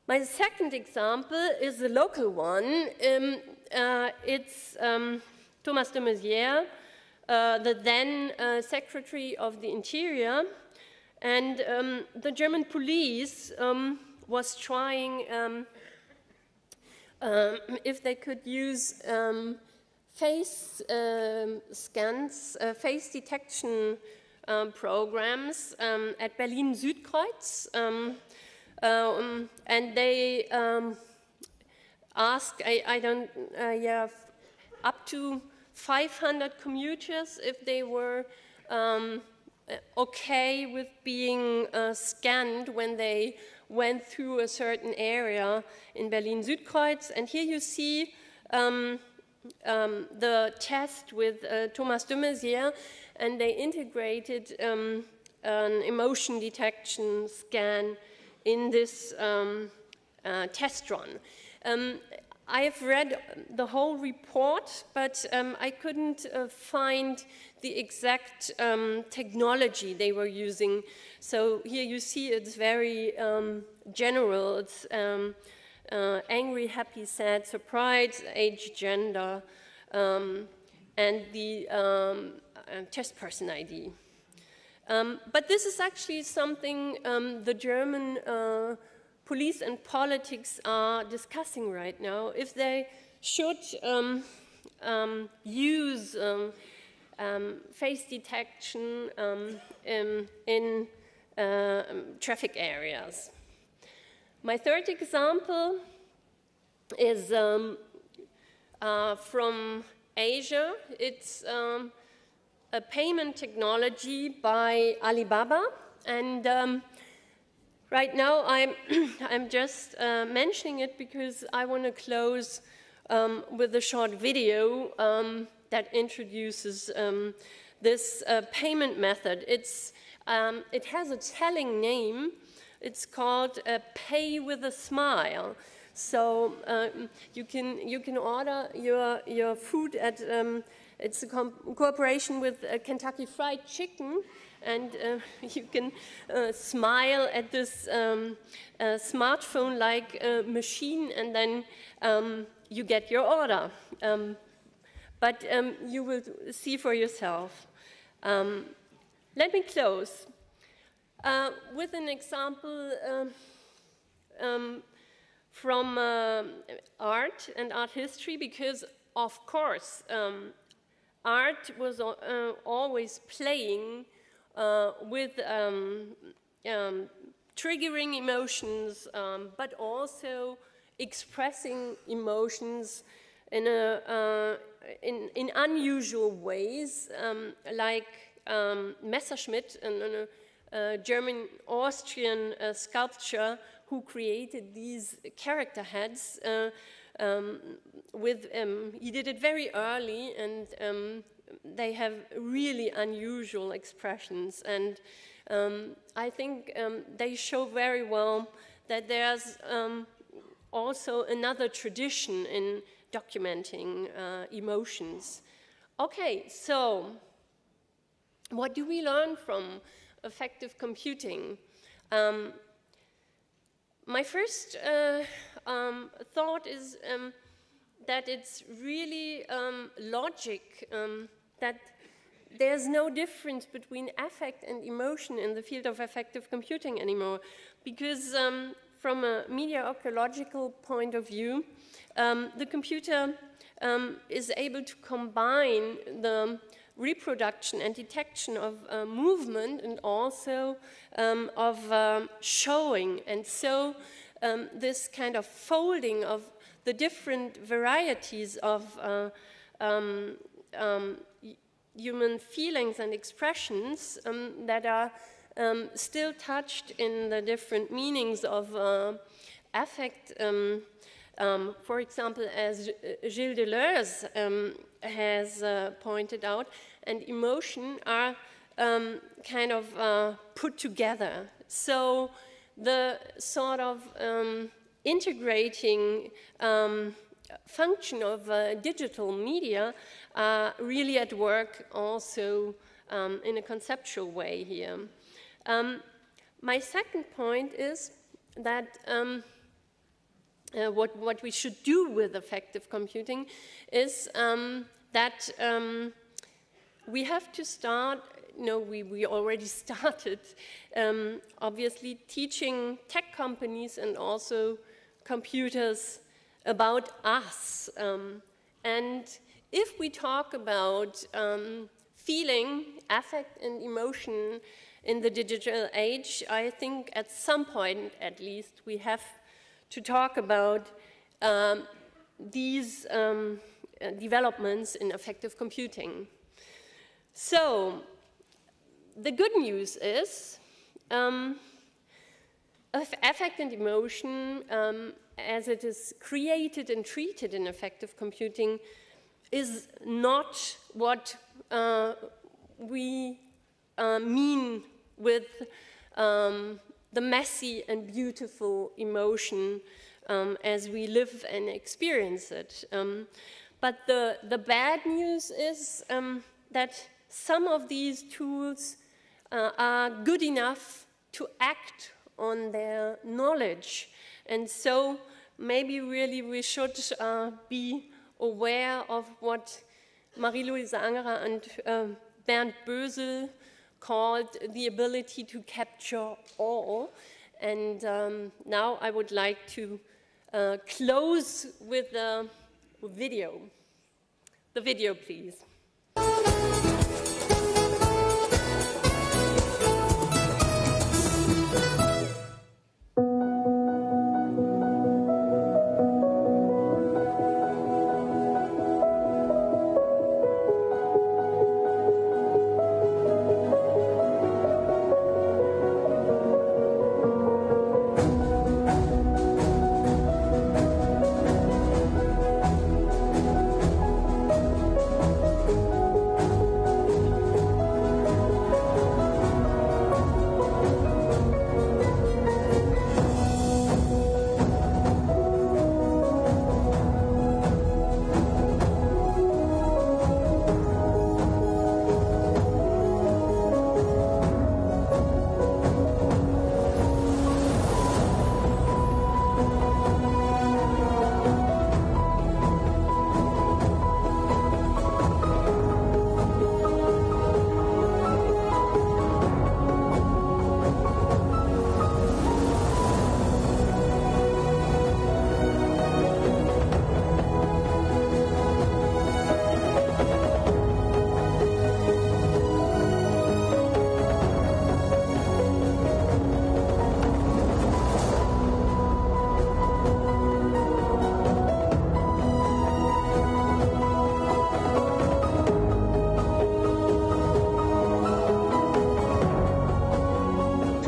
My second example is a local one. It's Thomas de Maizière, the then Secretary of the Interior, and the German police was trying if they could use face scans, face detection programs at Berlin Südkreuz, and they asked, up to 500 commuters if they were okay with being scanned when they went through a certain area in Berlin Südkreuz. And here you see the test with Thomas de Maizière, and they integrated an emotion detection scan in this test run. I've read the whole report, but I couldn't find the exact technology they were using. So here you see it's very general. It's angry, happy, sad, surprised, age, gender, and the test person ID. But this is actually something the German police and politics are discussing right now, if they should use face detection in traffic areas. My third example is from Asia. It's a payment technology by Alibaba, and right now I'm just mentioning it because I want to close with a short video that introduces this payment method. It has a telling name. It's called Pay with a Smile. So you can order your food at it's a cooperation with Kentucky Fried Chicken, and you can smile at this smartphone-like machine, and then you get your order. But you will see for yourself. Let me close with an example from art and art history, because, of course, art was always playing with triggering emotions, but also expressing emotions in unusual ways, like Messerschmitt, a German-Austrian sculptor who created these character heads. He did it very early, and they have really unusual expressions, and I think they show very well that there's also another tradition in documenting emotions. Okay, so what do we learn from affective computing? My first thought is that it's really logic, that there's no difference between affect and emotion in the field of affective computing anymore, because from a media-archaeological point of view, the computer is able to combine the reproduction and detection of movement and also of showing. And so this kind of folding of the different varieties of human feelings and expressions that are still touched in the different meanings of affect. For example, as Gilles Deleuze has pointed out, and emotion are kind of put together. So the sort of integrating function of digital media are really at work also in a conceptual way here. My second point is that what we should do with affective computing is that we have to start, we already started, obviously teaching tech companies and also computers about us. And if we talk about feeling, affect, and emotion in the digital age, I think at some point, at least, we have to talk about these developments in affective computing. So, the good news is affect and emotion, as it is created and treated in affective computing, is not what we mean with the messy and beautiful emotion as we live and experience it. But the bad news is that some of these tools are good enough to act on their knowledge. And so maybe really we should be aware of what Marie-Louise Angerer and Bernd Bösel called the ability to capture all. And now I would like to close with a video. The video, please.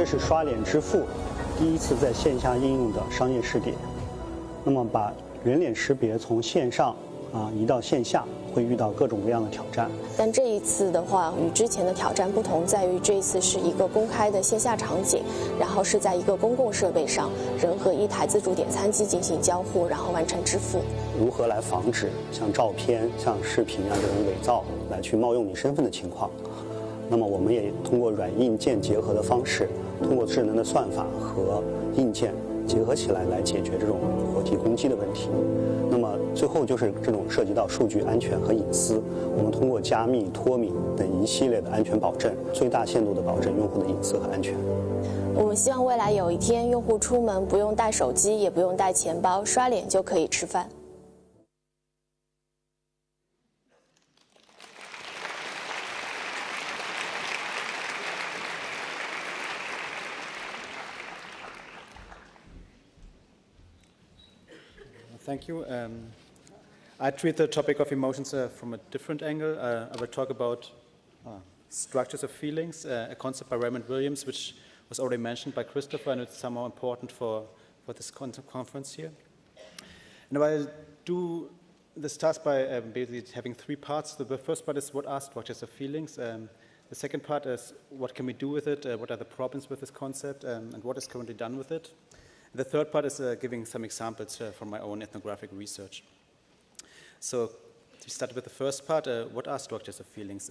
这是刷脸支付第一次在线下应用的商业试点。那么把人脸识别从线上移到线下，会遇到各种各样的挑战。但这一次的话，与之前的挑战不同，在于这一次是一个公开的线下场景，然后是在一个公共设备上，人和一台自助点餐机进行交互，然后完成支付。如何来防止像照片、像视频这种伪造来去冒用你身份的情况？那么我们也通过软硬件结合的方式，通过智能的算法和硬件结合起来，来解决这种活体攻击的问题。那么最后就是这种涉及到数据安全和隐私，我们通过加密、脱敏等一系列的安全保证，最大限度地保证用户的隐私和安全。我们希望未来有一天，用户出门不用带手机，也不用带钱包，刷脸就可以吃饭。Thank you. I treat the topic of emotions from a different angle. I will talk about structures of feelings, a concept by Raymond Williams, which was already mentioned by Kristoffer, and it's somehow important for this conference here. And I'll do this task by basically having three parts. The first part is what are structures of feelings. The second part is what can we do with it, what are the problems with this concept, and what is currently done with it. The third part is giving some examples from my own ethnographic research. So to start with the first part, what are structures of feelings?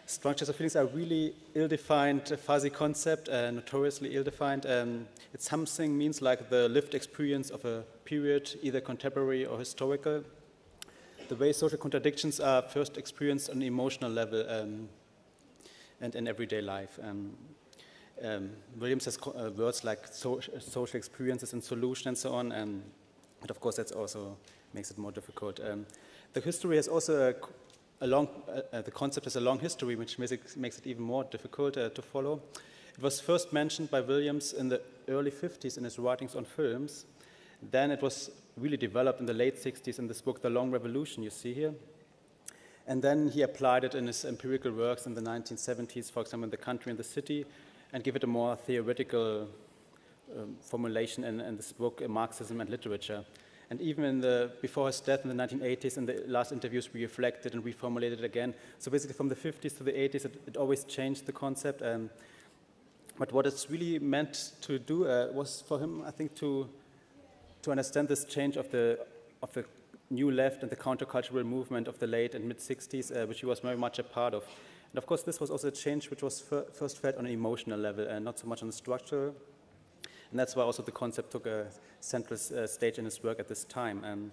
Structures of feelings are really ill-defined, fuzzy concept, notoriously ill-defined. It something means like the lived experience of a period, either contemporary or historical. The way social contradictions are first experienced on an emotional level and in everyday life. Williams has words like social experiences and solution and so on. But of course, that also makes it more difficult. The history has also the concept has a long history, which makes it even more difficult to follow. It was first mentioned by Williams in the early 50s in his writings on films. Then it was really developed in the late 60s in this book, The Long Revolution, you see here. And then he applied it in his empirical works in the 1970s, for example, in The Country and the City, and give it a more theoretical formulation in this book, Marxism and Literature. And even before his death in the 1980s, in the last interviews, we reflected and reformulated it again. So basically from the 50s to the 80s, it always changed the concept. But what it's really meant to do was for him, I think, to understand this change of the new left and the countercultural movement of the late and mid-60s, which he was very much a part of. And of course, this was also a change which was first felt on an emotional level and not so much on the structural. And that's why also the concept took a central stage in his work at this time.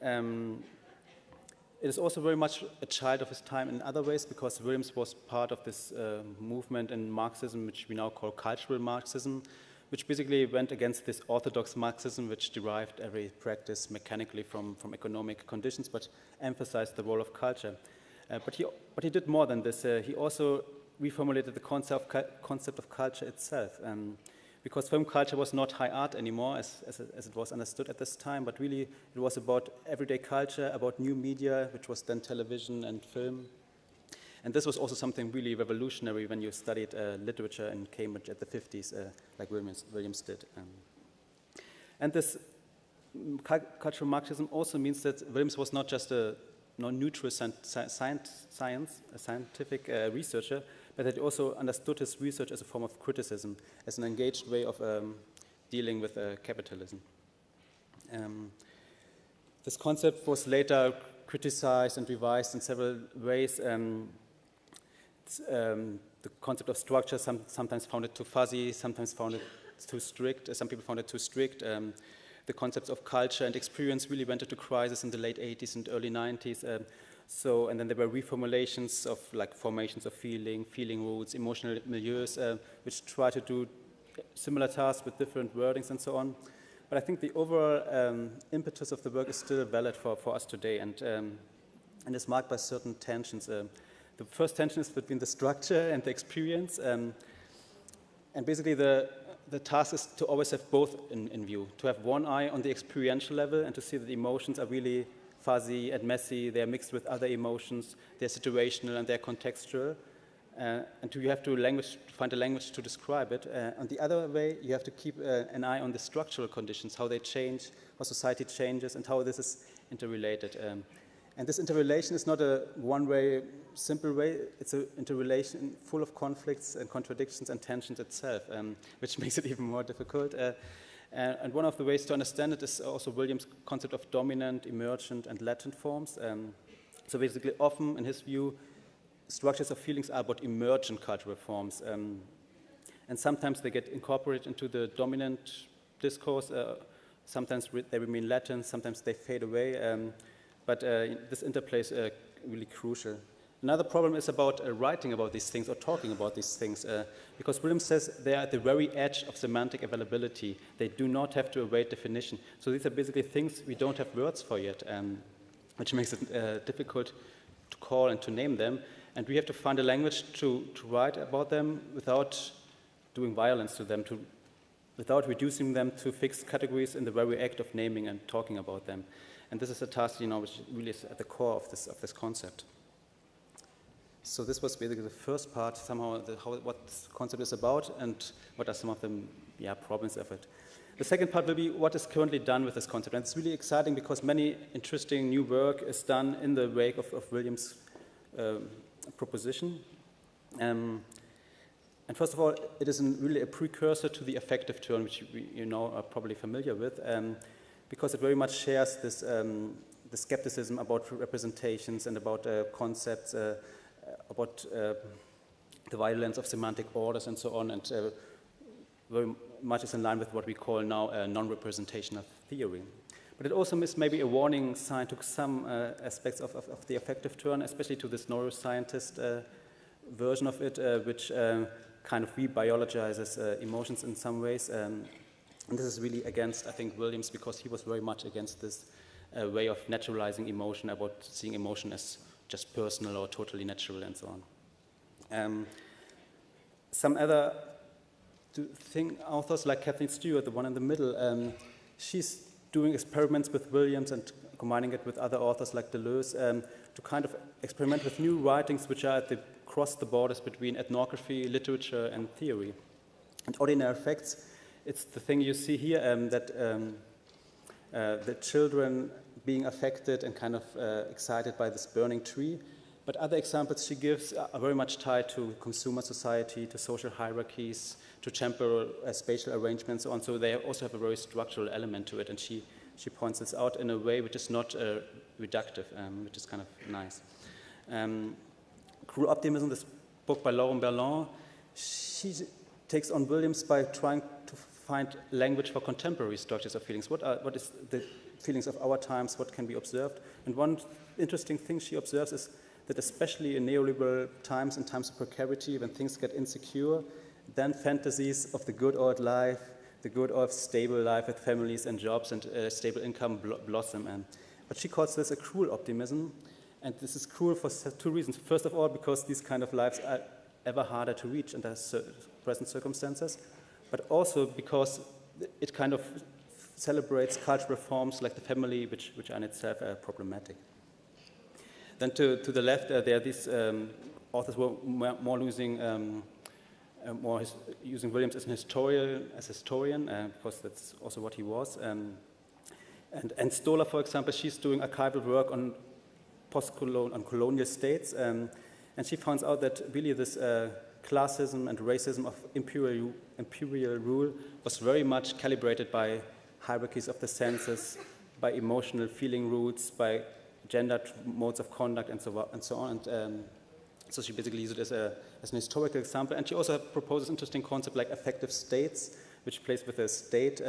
It is also very much a child of his time in other ways, because Williams was part of this movement in Marxism, which we now call cultural Marxism, which basically went against this orthodox Marxism, which derived every practice mechanically from economic conditions, but emphasized the role of culture. But he did more than this. He also reformulated the concept of culture itself. Because film culture was not high art anymore, as it was understood at this time, but really it was about everyday culture, about new media, which was then television and film. And this was also something really revolutionary when you studied literature in Cambridge at the 50s, like Williams did. And this cultural Marxism also means that Williams was not just a neutral scientific researcher, but that he also understood his research as a form of criticism, as an engaged way of dealing with capitalism. This concept was later criticized and revised in several ways. The concept of structure sometimes found it too fuzzy, sometimes found it too strict, some people found it too strict. The concepts of culture and experience really went into crisis in the late 80s and early 90s. And then there were reformulations of like formations of feeling roots, emotional milieus, which try to do similar tasks with different wordings and so on. But I think the overall impetus of the work is still valid for us today, and is marked by certain tensions. The first tension is between the structure and the experience, and basically the task is to always have both in view, to have one eye on the experiential level and to see that the emotions are really fuzzy and messy, they're mixed with other emotions, they're situational and they're contextual, and you have to find a language to describe it. On the other way, you have to keep an eye on the structural conditions, how they change, how society changes, and how this is interrelated. And this interrelation is not a one-way, simple way, it's an interrelation full of conflicts and contradictions and tensions itself, which makes it even more difficult. And one of the ways to understand it is also Williams' concept of dominant, emergent, and latent forms. So basically, often, in his view, structures of feelings are about emergent cultural forms. And sometimes they get incorporated into the dominant discourse. Sometimes they remain latent, sometimes they fade away. But this interplay is really crucial. Another problem is about writing about these things or talking about these things, because Williams says they are at the very edge of semantic availability. They do not have to await definition. So these are basically things we don't have words for yet, which makes it difficult to call and to name them. And we have to find a language to write about them without doing violence to them, without reducing them to fixed categories in the very act of naming and talking about them. And this is a task, which really is at the core of this concept. So this was basically the first part, somehow what this concept is about and what are some of the problems of it. The second part will be what is currently done with this concept. And it's really exciting because many interesting new work is done in the wake of Williams' proposition. And first of all, it is really a precursor to the affective turn, which you are probably familiar with, because it very much shares this the skepticism about representations and about concepts, about the violence of semantic orders and so on, and very much is in line with what we call now non-representational theory. But it also is maybe a warning sign to some aspects of the affective turn, especially to this neuroscientist version of it, which kind of rebiologizes emotions in some ways. And this is really against, I think, Williams, because he was very much against this way of naturalizing emotion, about seeing emotion as just personal or totally natural and so on. Some other authors like Kathleen Stewart, the one in the middle, she's doing experiments with Williams and combining it with other authors like Deleuze to kind of experiment with new writings which are cross the borders between ethnography, literature, and theory. And ordinary facts, it's the thing you see here, that the children being affected and kind of excited by this burning tree. But other examples she gives are very much tied to consumer society, to social hierarchies, to temporal spatial arrangements, and so on. So they also have a very structural element to it, and she points this out in a way which is not reductive, which is kind of nice. Cruel Optimism, this book by Laurent Berland, she takes on Williams by trying to find language for contemporary structures of feelings. What is the feelings of our times? What can be observed? And one interesting thing she observes is that especially in neoliberal times, in times of precarity, when things get insecure, then fantasies of the good old life, the good old stable life with families and jobs and stable income blossom. But she calls this a cruel optimism, and this is cruel for two reasons. First of all, because these kind of lives are ever harder to reach under present circumstances, but also because it kind of celebrates cultural forms like the family, which are in itself problematic. Then to the left, there are these authors who are more using Williams as an historian, because that's also what he was. And Stoller, for example, she's doing archival work on colonial states, and she finds out that really this classism and racism of imperial rule was very much calibrated by hierarchies of the senses, by emotional feeling roots, by gendered modes of conduct, and so on. And so she basically uses it as an historical example. And she also proposes interesting concept like affective states, which plays with the state,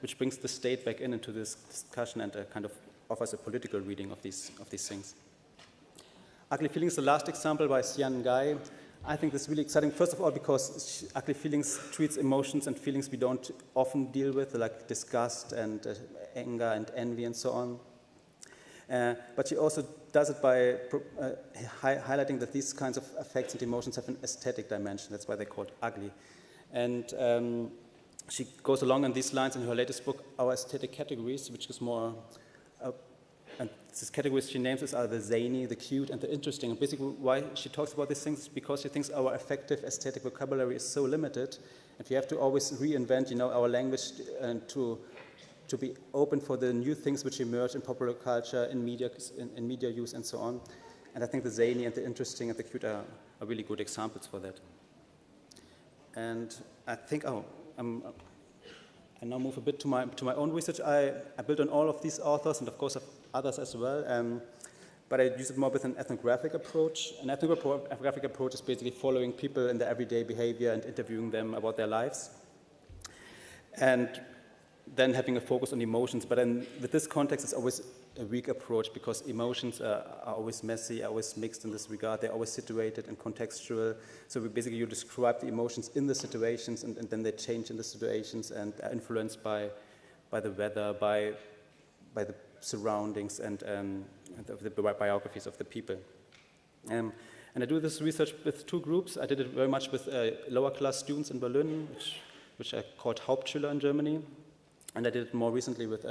which brings the state back into this discussion and kind of offers a political reading of these things. Ugly Feelings, the last example by Xian Gai. I think this is really exciting, first of all, because Ugly Feelings treats emotions and feelings we don't often deal with, like disgust and anger and envy and so on. But she also does it by highlighting that these kinds of affects and emotions have an aesthetic dimension. That's why they're called ugly. And she goes along on these lines in her latest book, Our Aesthetic Categories, which is more... and these categories she names are the zany, the cute, and the interesting. And basically why she talks about these things is because she thinks our affective aesthetic vocabulary is so limited, and we have to always reinvent, our language and to be open for the new things which emerge in popular culture, in media use, and so on. And I think the zany and the interesting and the cute are really good examples for that. And I think, I now move a bit to my own research. I built on all of these authors and of course of others as well, but I use it more with an ethnographic approach. An ethnographic approach is basically following people in their everyday behavior and interviewing them about their lives. And then having a focus on emotions, but then with this context it's always a weak approach because emotions are always messy, are always mixed in this regard, they're always situated and contextual. So you describe the emotions in the situations and then they change in the situations and are influenced by the weather, by the surroundings and the biographies of the people. And I do this research with two groups. I did it very much with lower class students in Berlin, which are called Hauptschüler in Germany. And I did it more recently with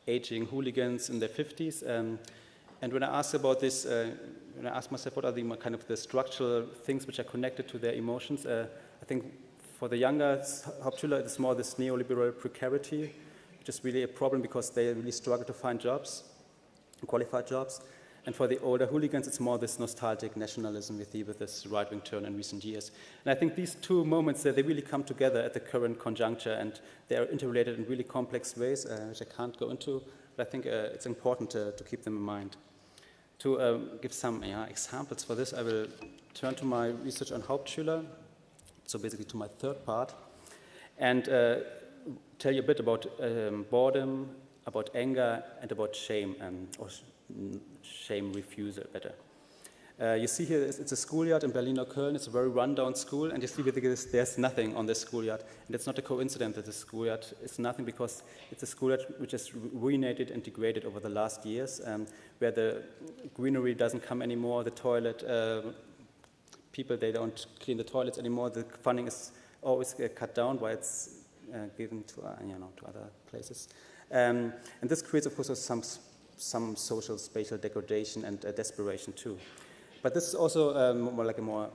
aging hooligans in their 50s. And when I asked about this, when I asked myself what are the kind of the structural things which are connected to their emotions, I think for the younger Hauptschüler, it's more this neoliberal precarity, which is really a problem because they really struggle to find jobs, qualified jobs. And for the older hooligans, it's more this nostalgic nationalism we see with this right-wing turn in recent years. And I think these two moments, they really come together at the current conjuncture, and they are interrelated in really complex ways, which I can't go into, but I think it's important to keep them in mind. To give some examples for this, I will turn to my research on Hauptschüler, so basically to my third part, and tell you a bit about boredom, about anger, and about shame, or shame refusal, better. You see here, it's a schoolyard in Berlin or Köln. It's a very rundown school, and you see there's nothing on this schoolyard. And it's not a coincidence that the schoolyard is nothing, because it's a schoolyard which is ruinated and degraded over the last years, where the greenery doesn't come anymore, the toilet, people, they don't clean the toilets anymore. The funding is always cut down while it's given to, to other places. And this creates, of course, some social spatial degradation and desperation too. But this is also more like a more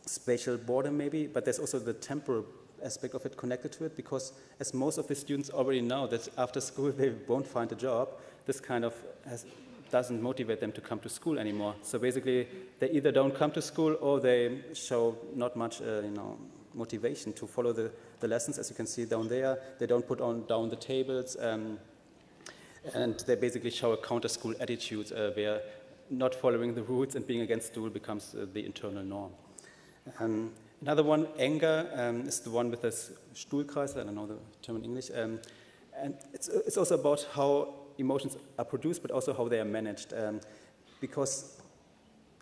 spatial boredom maybe, but there's also the temporal aspect of it connected to it, because as most of the students already know that after school they won't find a job, this kind of doesn't motivate them to come to school anymore. So basically they either don't come to school or they show not much motivation to follow the lessons, as you can see down there. They don't put down the tables, and they basically show a counter-school attitude where not following the rules and being against school becomes the internal norm. Another one, anger, is the one with this Stuhlkreis, I don't know the term in English, and it's also about how emotions are produced, but also how they are managed, because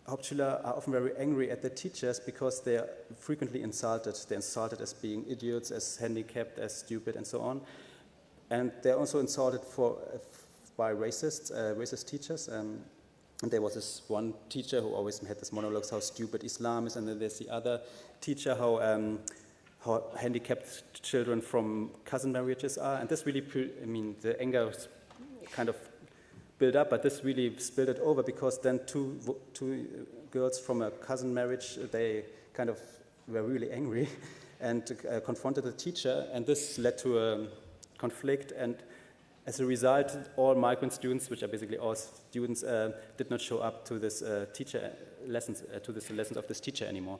Hauptschüler are often very angry at their teachers because they are frequently insulted. They're insulted as being idiots, as handicapped, as stupid, and so on. And they're also insulted by racist teachers. And there was this one teacher who always had this monologues how stupid Islam is, and then there's the other teacher how handicapped children from cousin marriages are. And this really, the anger was kind of built up, but this really spilled it over, because then two girls from a cousin marriage, they kind of were really angry and confronted the teacher, and this led to a conflict. And as a result, all migrant students, which are basically all students, did not show up to this lessons of this teacher anymore.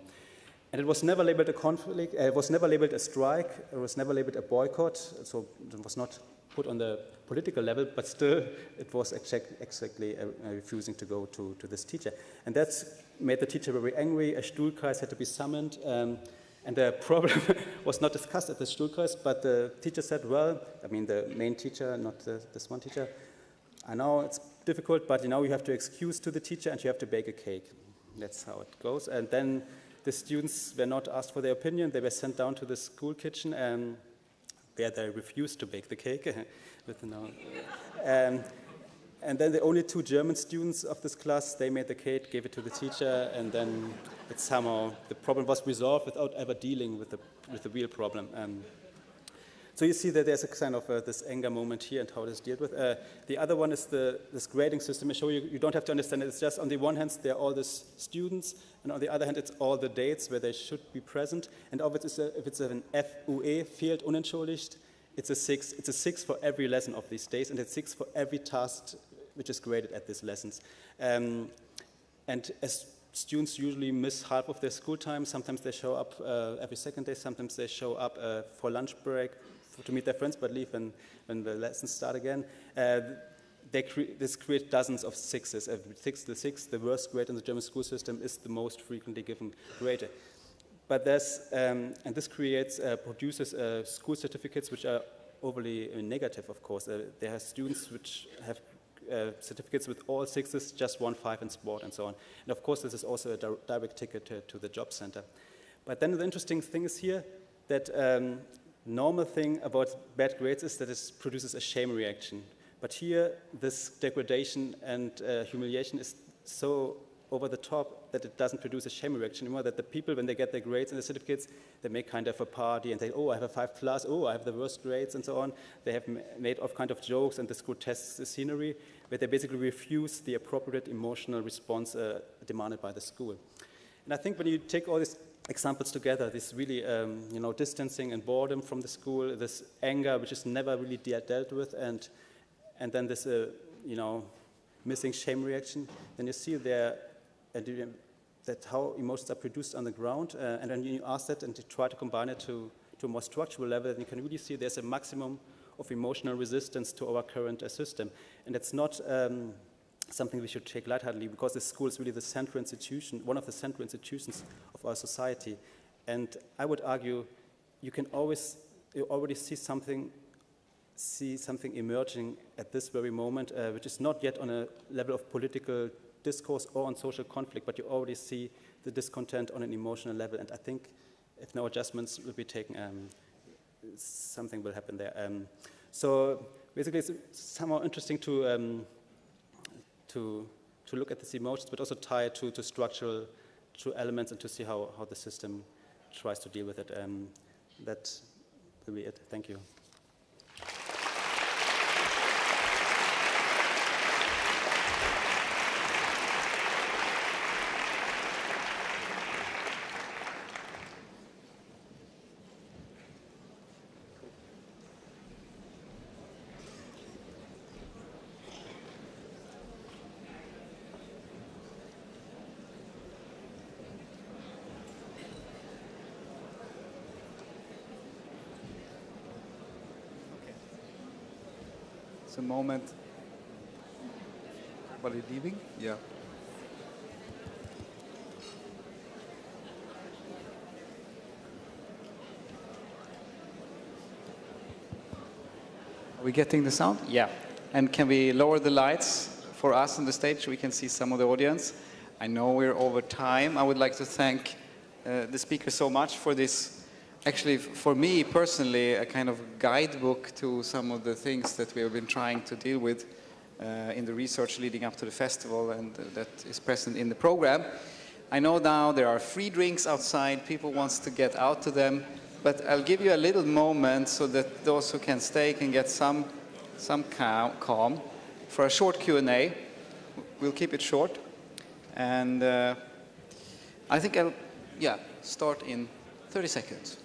And it was never labeled a conflict. It was never labeled a strike. It was never labeled a boycott. So it was not put on the political level, but still, it was exactly refusing to go to this teacher. And that's made the teacher very angry. A Stuhlkreis had to be summoned. And the problem was not discussed at the Stuhlkreis, but the teacher said, well, the main teacher, not this one teacher, I know it's difficult, but you have to excuse to the teacher and you have to bake a cake. That's how it goes. And then the students were not asked for their opinion. They were sent down to the school kitchen, where they refused to bake the cake. And then the only two German students of this class, they made the cake, gave it to the teacher, and then the problem was resolved without ever dealing with the real problem. So you see that there's a kind of this anger moment here and how it is dealt with. The other one is this grading system. I show you, you don't have to understand it. It's just on the one hand, there are all the students, and on the other hand, it's all the dates where they should be present. And if it's an FUE, fehlt unentschuldigt, it's a 6. It's a 6 for every lesson of these days, and it's 6 for every task which is graded at these lessons. And as students usually miss half of their school time, sometimes they show up every second day, sometimes they show up for lunch break to meet their friends, but leave when the lessons start again. This creates dozens of 6s. The 6, the worst grade in the German school system, is the most frequently given grade. But and this produces school certificates which are overly negative, of course. There are students which have certificates with all 6s, just 1 5 in sport, and so on. And of course, this is also a direct ticket to the job center. But then the interesting thing is here that normal thing about bad grades is that it produces a shame reaction. But here, this degradation and humiliation is so over the top that it doesn't produce a shame reaction anymore, that the people, when they get their grades and the certificates, they make kind of a party and say, oh, I have a 5+, oh, I have the worst grades, and so on. They have made all kind of jokes, and the school tests the scenery, where they basically refuse the appropriate emotional response demanded by the school. And I think when you take all these examples together, this really, distancing and boredom from the school, this anger, which is never really dealt with, and then this, missing shame reaction, then you see there that how emotions are produced on the ground, and then you ask that and you try to combine it to a more structural level, then you can really see there's a maximum of emotional resistance to our current system. And it's not something we should take lightheartedly, because the school is really the central institution, one of the central institutions of our society. And I would argue you already see something emerging at this very moment, which is not yet on a level of political discourse or on social conflict, but you already see the discontent on an emotional level. And I think if no adjustments will be taken, something will happen there. So basically, it's somehow interesting to look at these emotions, but also tie it to structural elements and to see how the system tries to deal with it. That will be it. Thank you. It's a moment. Everybody leaving? Yeah. Are we getting the sound? Yeah. And can we lower the lights for us on the stage so we can see some of the audience? I know we're over time. I would like to thank the speakers so much for this. Actually, for me personally, a kind of guidebook to some of the things that we have been trying to deal with in the research leading up to the festival and that is present in the program. I know now there are free drinks outside, people want to get out to them, but I'll give you a little moment so that those who can stay can get some calm for a short Q&A. We'll keep it short. And I think I'll start in 30 seconds.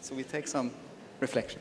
So we take some reflection.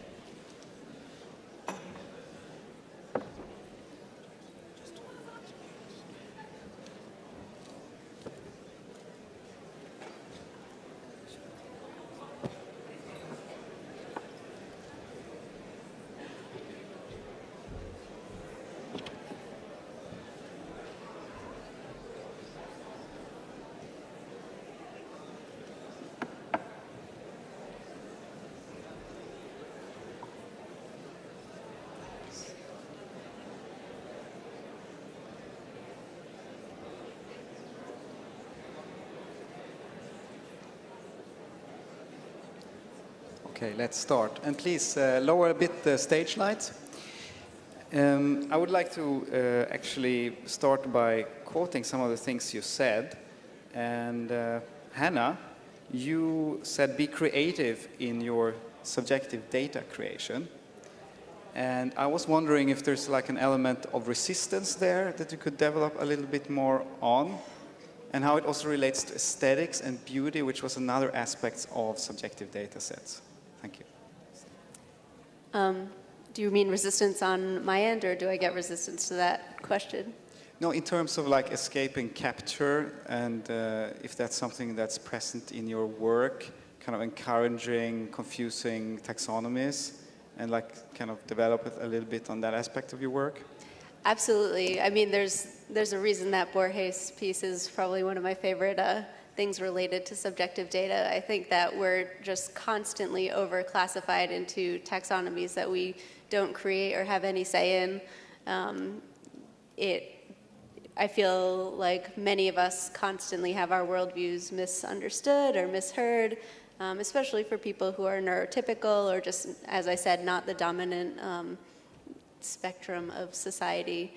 Okay, let's start. And please lower a bit the stage lights. I would like to actually start by quoting some of the things you said. And Hannah, you said be creative in your subjective data creation. And I was wondering if there's like an element of resistance there that you could develop a little bit more on, and how it also relates to aesthetics and beauty, which was another aspect of subjective data sets. Thank you. Do you mean resistance on my end, or do I get resistance to that question? No, in terms of like escaping capture, and if that's something that's present in your work, kind of encouraging, confusing taxonomies, and like kind of develop it a little bit on that aspect of your work? Absolutely. I mean, there's a reason that Borges piece is probably one of my favorite things related to subjective data. I think that we're just constantly overclassified into taxonomies that we don't create or have any say in. I feel like many of us constantly have our worldviews misunderstood or misheard, especially for people who are neurotypical or just, as I said, not the dominant spectrum of society.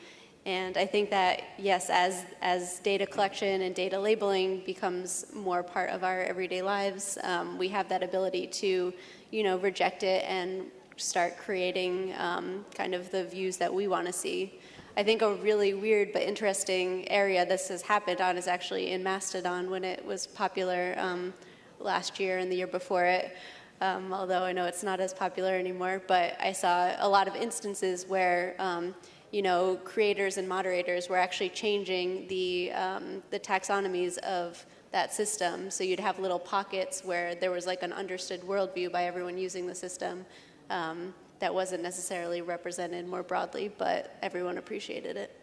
And I think that, yes, as data collection and data labeling becomes more part of our everyday lives, we have that ability to, reject it and start creating kind of the views that we want to see. I think a really weird but interesting area this has happened on is actually in Mastodon when it was popular last year and the year before it. Although I know it's not as popular anymore, but I saw a lot of instances where creators and moderators were actually changing the taxonomies of that system. So you'd have little pockets where there was like an understood worldview by everyone using the system that wasn't necessarily represented more broadly, but everyone appreciated it.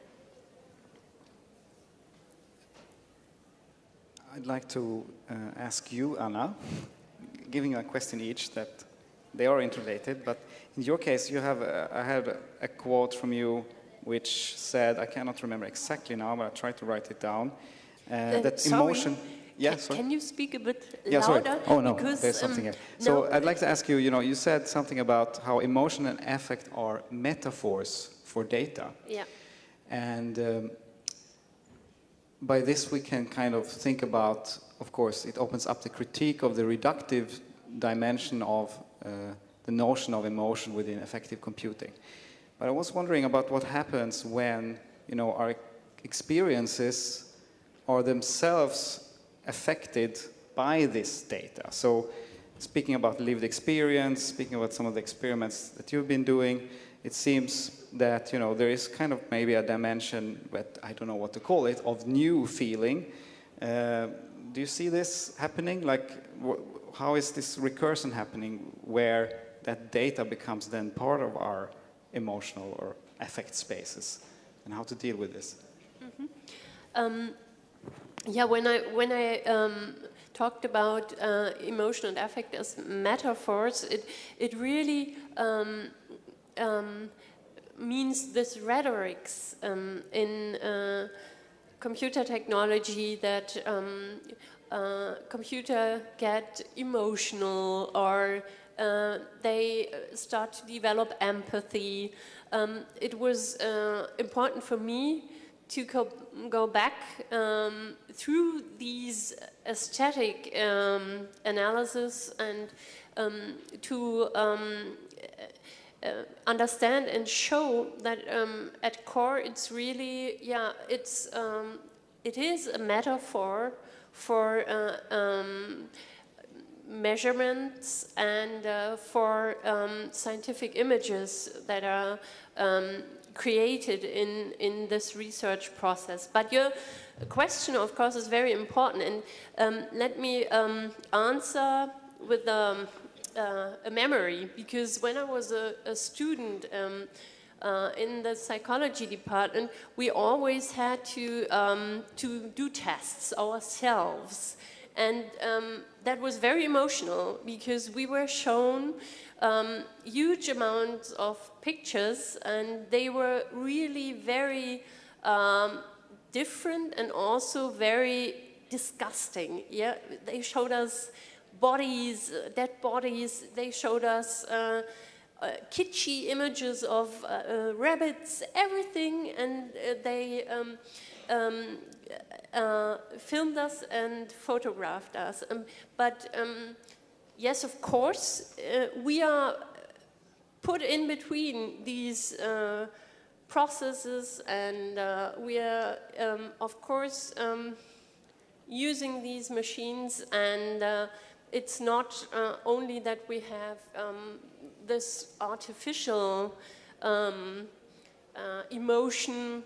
I'd like to ask you, Anna, giving a question each that they are interrelated, but in your case, I had a quote from you which said, I cannot remember exactly now, but I tried to write it down, that sorry. emotion... Yeah, sorry. Can you speak a bit Yeah, louder? sorry. Oh, no, Because, there's something here. no. So I'd like to ask you, you said something about how emotion and affect are metaphors for data. Yeah. And by this we can kind of think about, of course, it opens up the critique of the reductive dimension of the notion of emotion within affective computing. But I was wondering about what happens when, our experiences are themselves affected by this data. So speaking about lived experience, speaking about some of the experiments that you've been doing, it seems that, there is kind of maybe a dimension, but I don't know what to call it, of new feeling. Do you see this happening? Like, how is this recursion happening where that data becomes then part of our emotional or affect spaces, and how to deal with this? Mm-hmm. Yeah, when I talked about emotion and affect as metaphors, it really means this rhetorics in computer technology that computer get emotional or they start to develop empathy. It was important for me to go back through these aesthetic analysis and to understand and show that at core it's really, it is a metaphor for measurements and for scientific images that are created in this research process. But your question, of course, is very important, and let me answer with a memory, because when I was a student in the psychology department, we always had to do tests ourselves, and that was very emotional because we were shown huge amounts of pictures, and they were really very different and also very disgusting. Yeah, they showed us bodies, dead bodies. They showed us kitschy images of rabbits, everything, and they filmed us and photographed us. But yes, of course, we are put in between these processes, and we are, of course, using these machines, and it's not only that we have this artificial emotion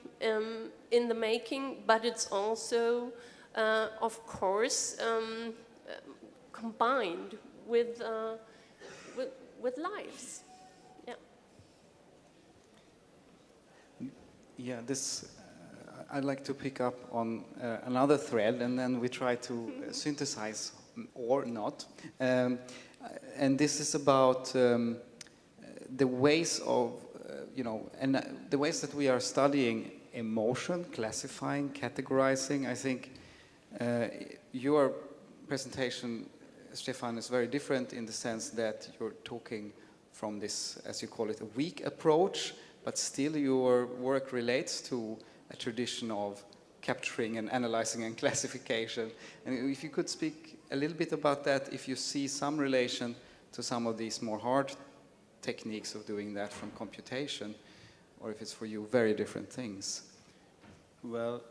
in the making, but it's also, of course, combined with lives. Yeah, this I'd like to pick up on another thread, and then we try to synthesize or not. And this is about the ways of, and the ways that we are studying emotion, classifying, categorizing. I think your presentation, Stefan, is very different in the sense that you're talking from this, as you call it, a weak approach, but still your work relates to a tradition of capturing and analyzing and classification. And if you could speak a little bit about that, if you see some relation to some of these more hard techniques of doing that from computation, or if it's for you very different things. Well,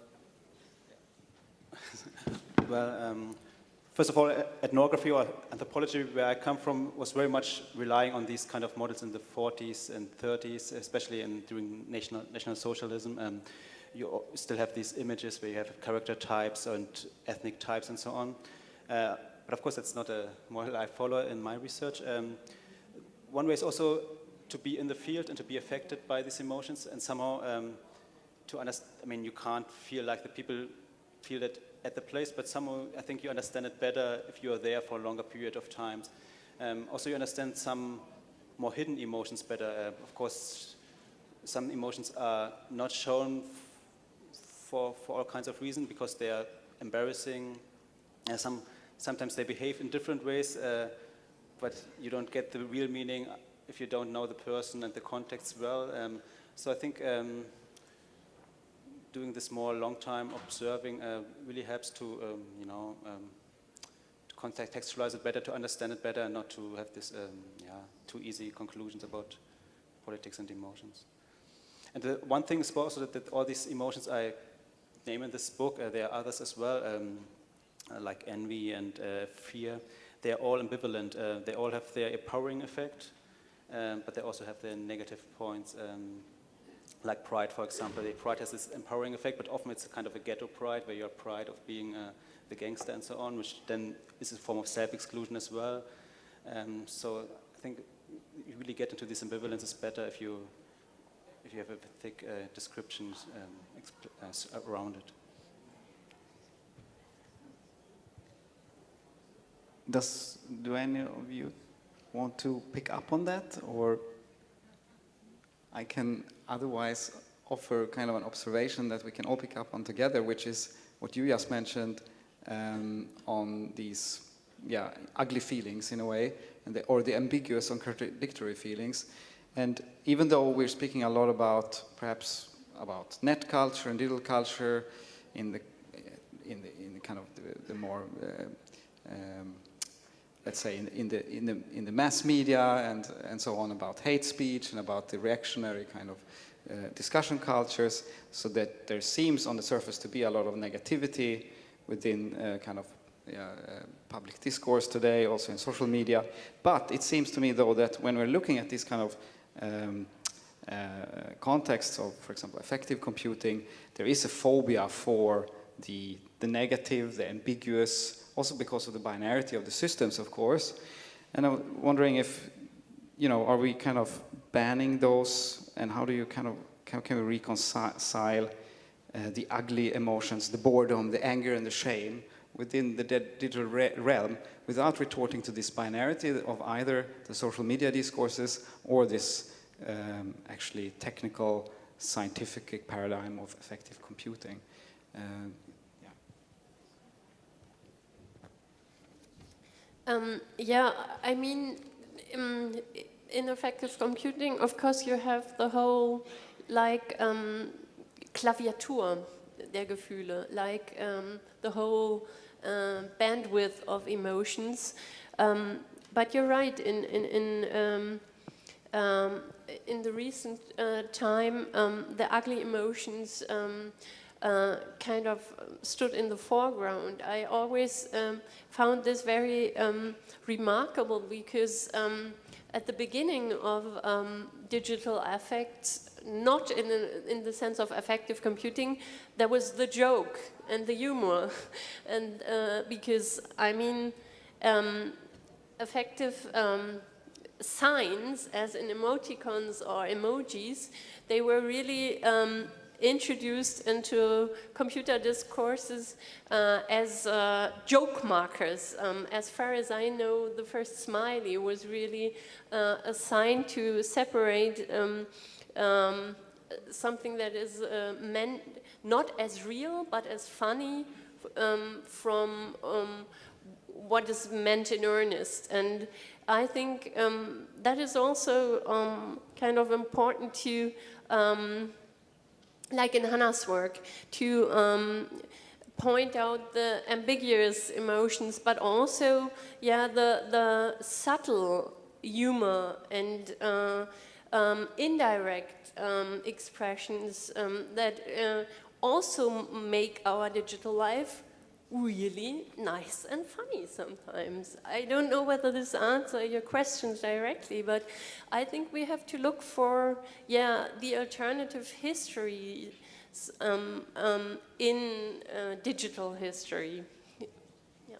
first of all, ethnography or anthropology, where I come from, was very much relying on these kind of models in the 40s and 30s, especially during National Socialism. You still have these images where you have character types and ethnic types and so on. But of course, that's not a model I follow in my research. One way is also to be in the field and to be affected by these emotions, and somehow to understand. I mean, you can't feel like the people feel that at the place, but somehow I think you understand it better if you are there for a longer period of time. Also, you understand some more hidden emotions better. Of course, some emotions are not shown for all kinds of reasons because they are embarrassing. Sometimes they behave in different ways, but you don't get the real meaning if you don't know the person and the context well. So I think doing this more long time observing really helps to, to contextualize it better, to understand it better, and not to have this too easy conclusions about politics and emotions. And the one thing is also that all these emotions I name in this book, there are others as well, like envy and fear. They are all ambivalent. They all have their empowering effect, but they also have their negative points. Like pride, for example. Pride has this empowering effect, but often it's a kind of a ghetto pride, where you're proud of being the gangster and so on, which then is a form of self-exclusion as well. So I think you really get into this ambivalence is better if you have a thick descriptions around it. Do any of you want to pick up on that, or I can otherwise offer kind of an observation that we can all pick up on together, which is what you just mentioned on these ugly feelings in a way, and or the ambiguous and contradictory feelings. And even though we're speaking a lot about perhaps about net culture and digital culture in the kind of the more let's say in the mass media and so on, about hate speech and about the reactionary kind of discussion cultures, so that there seems on the surface to be a lot of negativity within kind of public discourse today, also in social media. But it seems to me, though, that when we're looking at these kind of contexts of, for example, affective computing, there is a phobia for the negative, the ambiguous, also because of the binarity of the systems, of course. And I'm wondering if, are we kind of banning those, and how do you kind of, can we reconcile the ugly emotions, the boredom, the anger and the shame within the digital realm without retorting to this binarity of either the social media discourses or this actually technical, scientific paradigm of affective computing? I mean, in affective computing, of course, you have the whole, like, Klaviatur der Gefühle, like the whole bandwidth of emotions. But you're right, in the recent time, the ugly emotions kind of stood in the foreground. I always found this very remarkable, because at the beginning of digital affects, not in the sense of affective computing, there was the joke and the humor. And because, I mean, affective signs, as in emoticons or emojis, they were really introduced into computer discourses as joke markers. As far as I know, the first smiley was really a sign to separate something that is meant not as real but as funny from what is meant in earnest. And I think that is also kind of important to like in Hannah's work, to point out the ambiguous emotions, but also, the subtle humor and indirect expressions that also make our digital life really nice and funny sometimes. I don't know whether this answers your questions directly, but I think we have to look for, the alternative histories in digital history. Yeah.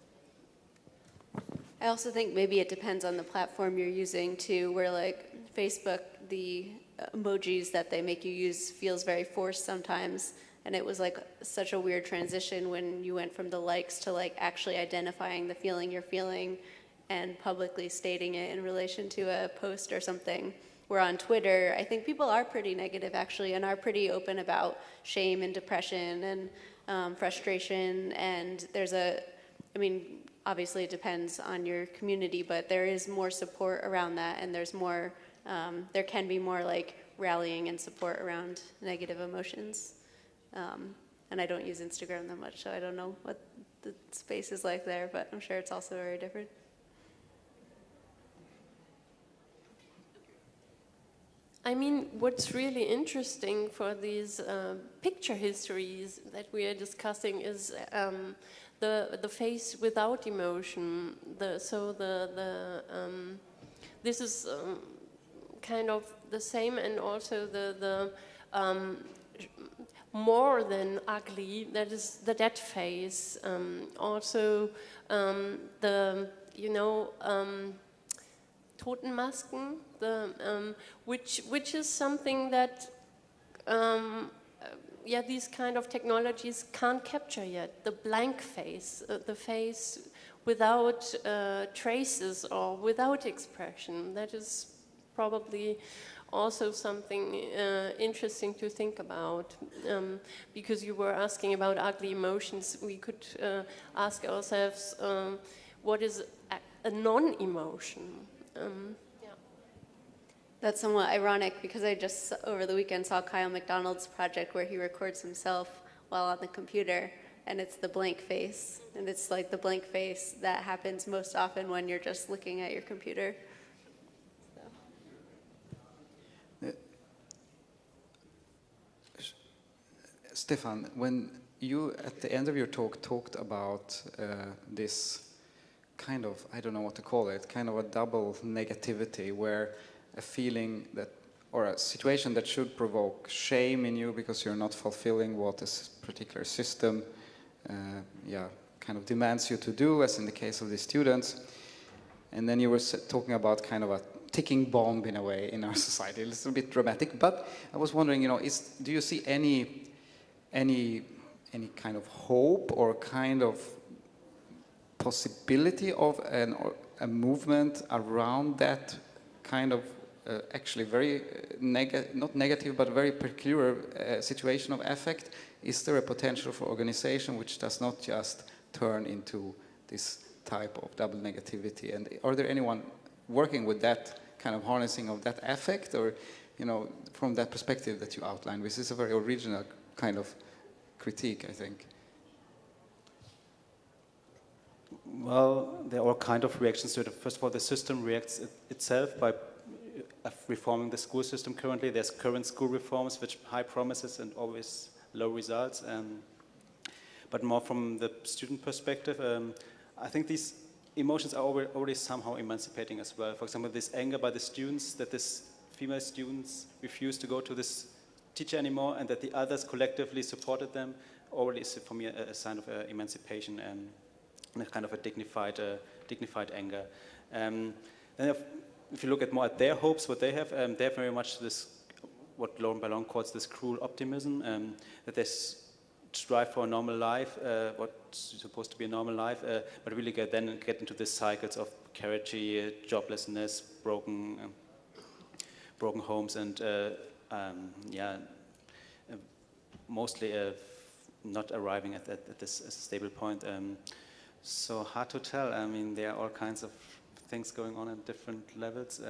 I also think maybe it depends on the platform you're using too, where like Facebook, the emojis that they make you use feels very forced sometimes. And it was like such a weird transition when you went from the likes to like actually identifying the feeling you're feeling and publicly stating it in relation to a post or something. we're on Twitter, I think people are pretty negative actually, and are pretty open about shame and depression and frustration. And there's obviously it depends on your community, but there is more support around that, and there's more, there can be more like rallying and support around negative emotions. And I don't use Instagram that much, so I don't know what the space is like there, but I'm sure it's also very different. I mean, what's really interesting for these picture histories that we are discussing is the face without emotion. This is kind of the same, and also the more than ugly, that is the dead face. Also the Totenmasken, which is something that these kind of technologies can't capture yet. The blank face, the face without traces or without expression. That is probably also something interesting to think about. Because you were asking about ugly emotions, we could ask ourselves, what is a non-emotion? That's somewhat ironic, because I just over the weekend saw Kyle McDonald's project where he records himself while on the computer, and it's the blank face, and it's like the blank face that happens most often when you're just looking at your computer. Stefan, when you at the end of your talk talked about this kind of, I don't know what to call it, kind of a double negativity, where a feeling that, or a situation that should provoke shame in you because you're not fulfilling what this particular system kind of demands you to do, as in the case of the students. And then you were talking about kind of a ticking bomb in a way in our society, a little bit dramatic, but I was wondering, do you see any kind of hope or kind of possibility of a movement around that kind of actually very not negative but very peculiar situation of affect? Is there a potential for organization which does not just turn into this type of double negativity? And are there anyone working with that kind of harnessing of that affect, or from that perspective that you outlined, which is a very original kind of critique, I think? Well, there are all kinds of reactions to it. First of all, the system reacts itself by reforming the school system currently. There's current school reforms, which high promises and always low results. But more from the student perspective, I think these emotions are already somehow emancipating as well. For example, this anger by the students, that this female students refuse to go to this teacher anymore, and that the others collectively supported them, already is for me a sign of emancipation and a kind of a dignified anger. Then if you look more at their hopes, what they have very much this, what Lauren Ballon calls this cruel optimism, that they strive for a normal life, what's supposed to be a normal life, but really get into these cycles of precarity, joblessness, broken homes, and mostly not arriving at this stable point. So hard to tell. I mean, there are all kinds of things going on at different levels,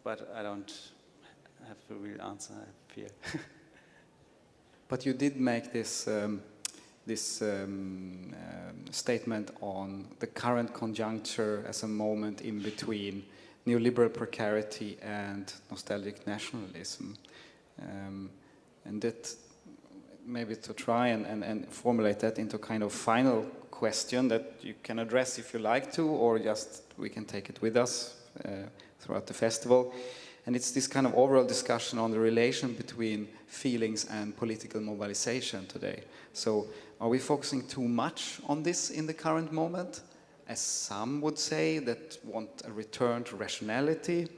but I don't have a real answer, I fear. But you did make this statement on the current conjuncture as a moment in between neoliberal precarity and nostalgic nationalism. And that, maybe to try and formulate that into kind of final question that you can address if you like to, or just we can take it with us throughout the festival. And it's this kind of overall discussion on the relation between feelings and political mobilization today. So are we focusing too much on this in the current moment, as some would say that want a return to rationality,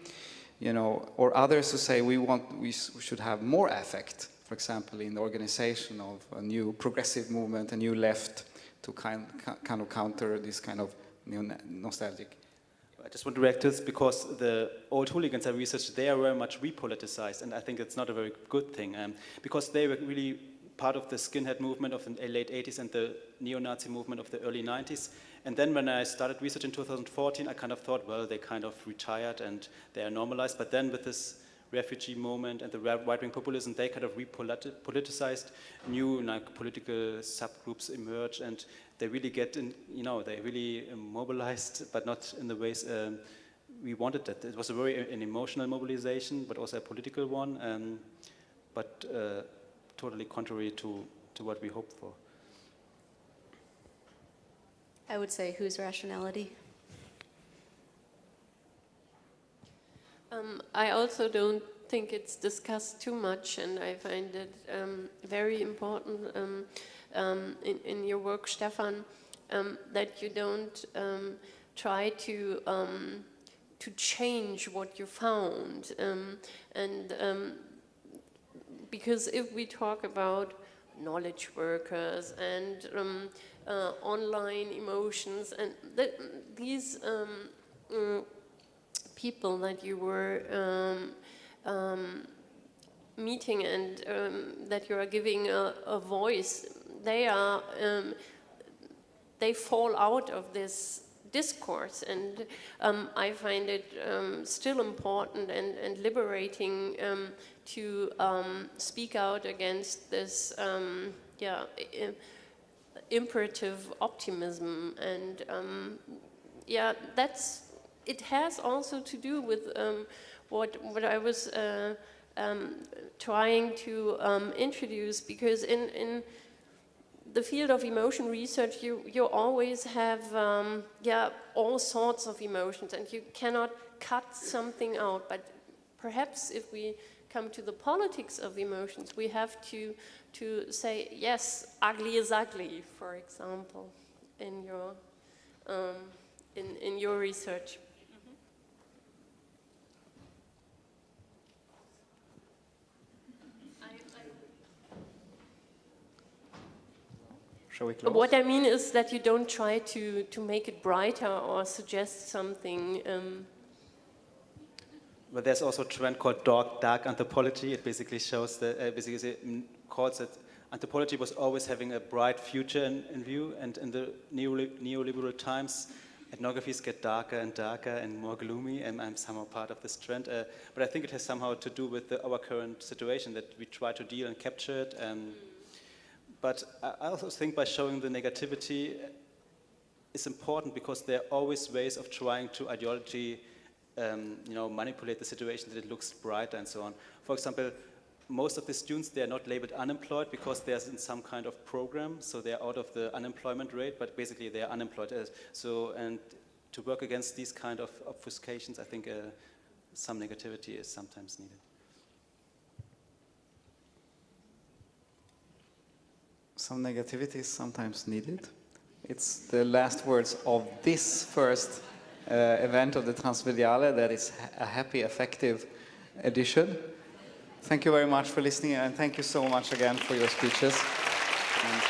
or others who say we should have more affect, for example, in the organization of a new progressive movement, a new left, to kind of counter this kind of nostalgic. just want to react to this because the old hooligans I researched, they are very much repoliticized, and I think it's not a very good thing because they were really part of the skinhead movement of the late 80s and the neo-Nazi movement of the early 90s. And then when I started research in 2014, I kind of thought, well, they kind of retired and they are normalized. But then with this refugee moment and the right-wing populism, they kind of repoliticized, new political subgroups emerge, and they really get in, they really mobilized, but not in the ways we wanted that. It was an emotional mobilization, but also a political one, but totally contrary to what we hoped for. I would say, whose rationality? I also don't think it's discussed too much, and I find it very important in your work, Stefan, that you don't try to change what you found, because if we talk about knowledge workers and online emotions and these people that you were meeting and that you are giving a voice, they fall out of this discourse, and I find it still important and liberating to speak out against this imperative optimism, and it has also to do with what I was trying to introduce, because in the field of emotion research, you always have all sorts of emotions, and you cannot cut something out. But perhaps if we come to the politics of emotions, we have to say, yes, ugly is ugly, for example, in your research. Shall we close? What I mean is that you don't try to make it brighter or suggest something. But there's also a trend called dark anthropology. It basically shows that, calls that anthropology was always having a bright future in view, and in the neoliberal times, ethnographies get darker and darker and more gloomy, and I'm somehow part of this trend. But I think it has somehow to do with our current situation, that we try to deal and capture it. But I also think by showing the negativity is important, because there are always ways of trying to ideology, manipulate the situation that it looks brighter and so on. For example, most of the students, they are not labeled unemployed because they're in some kind of program, so they're out of the unemployment rate, but basically they are unemployed. And to work against these kind of obfuscations, I think some negativity is sometimes needed. Some negativity is sometimes needed. It's the last words of this first event of the Transmediale. That is a happy, effective edition. Thank you very much for listening, and thank you so much again for your speeches. And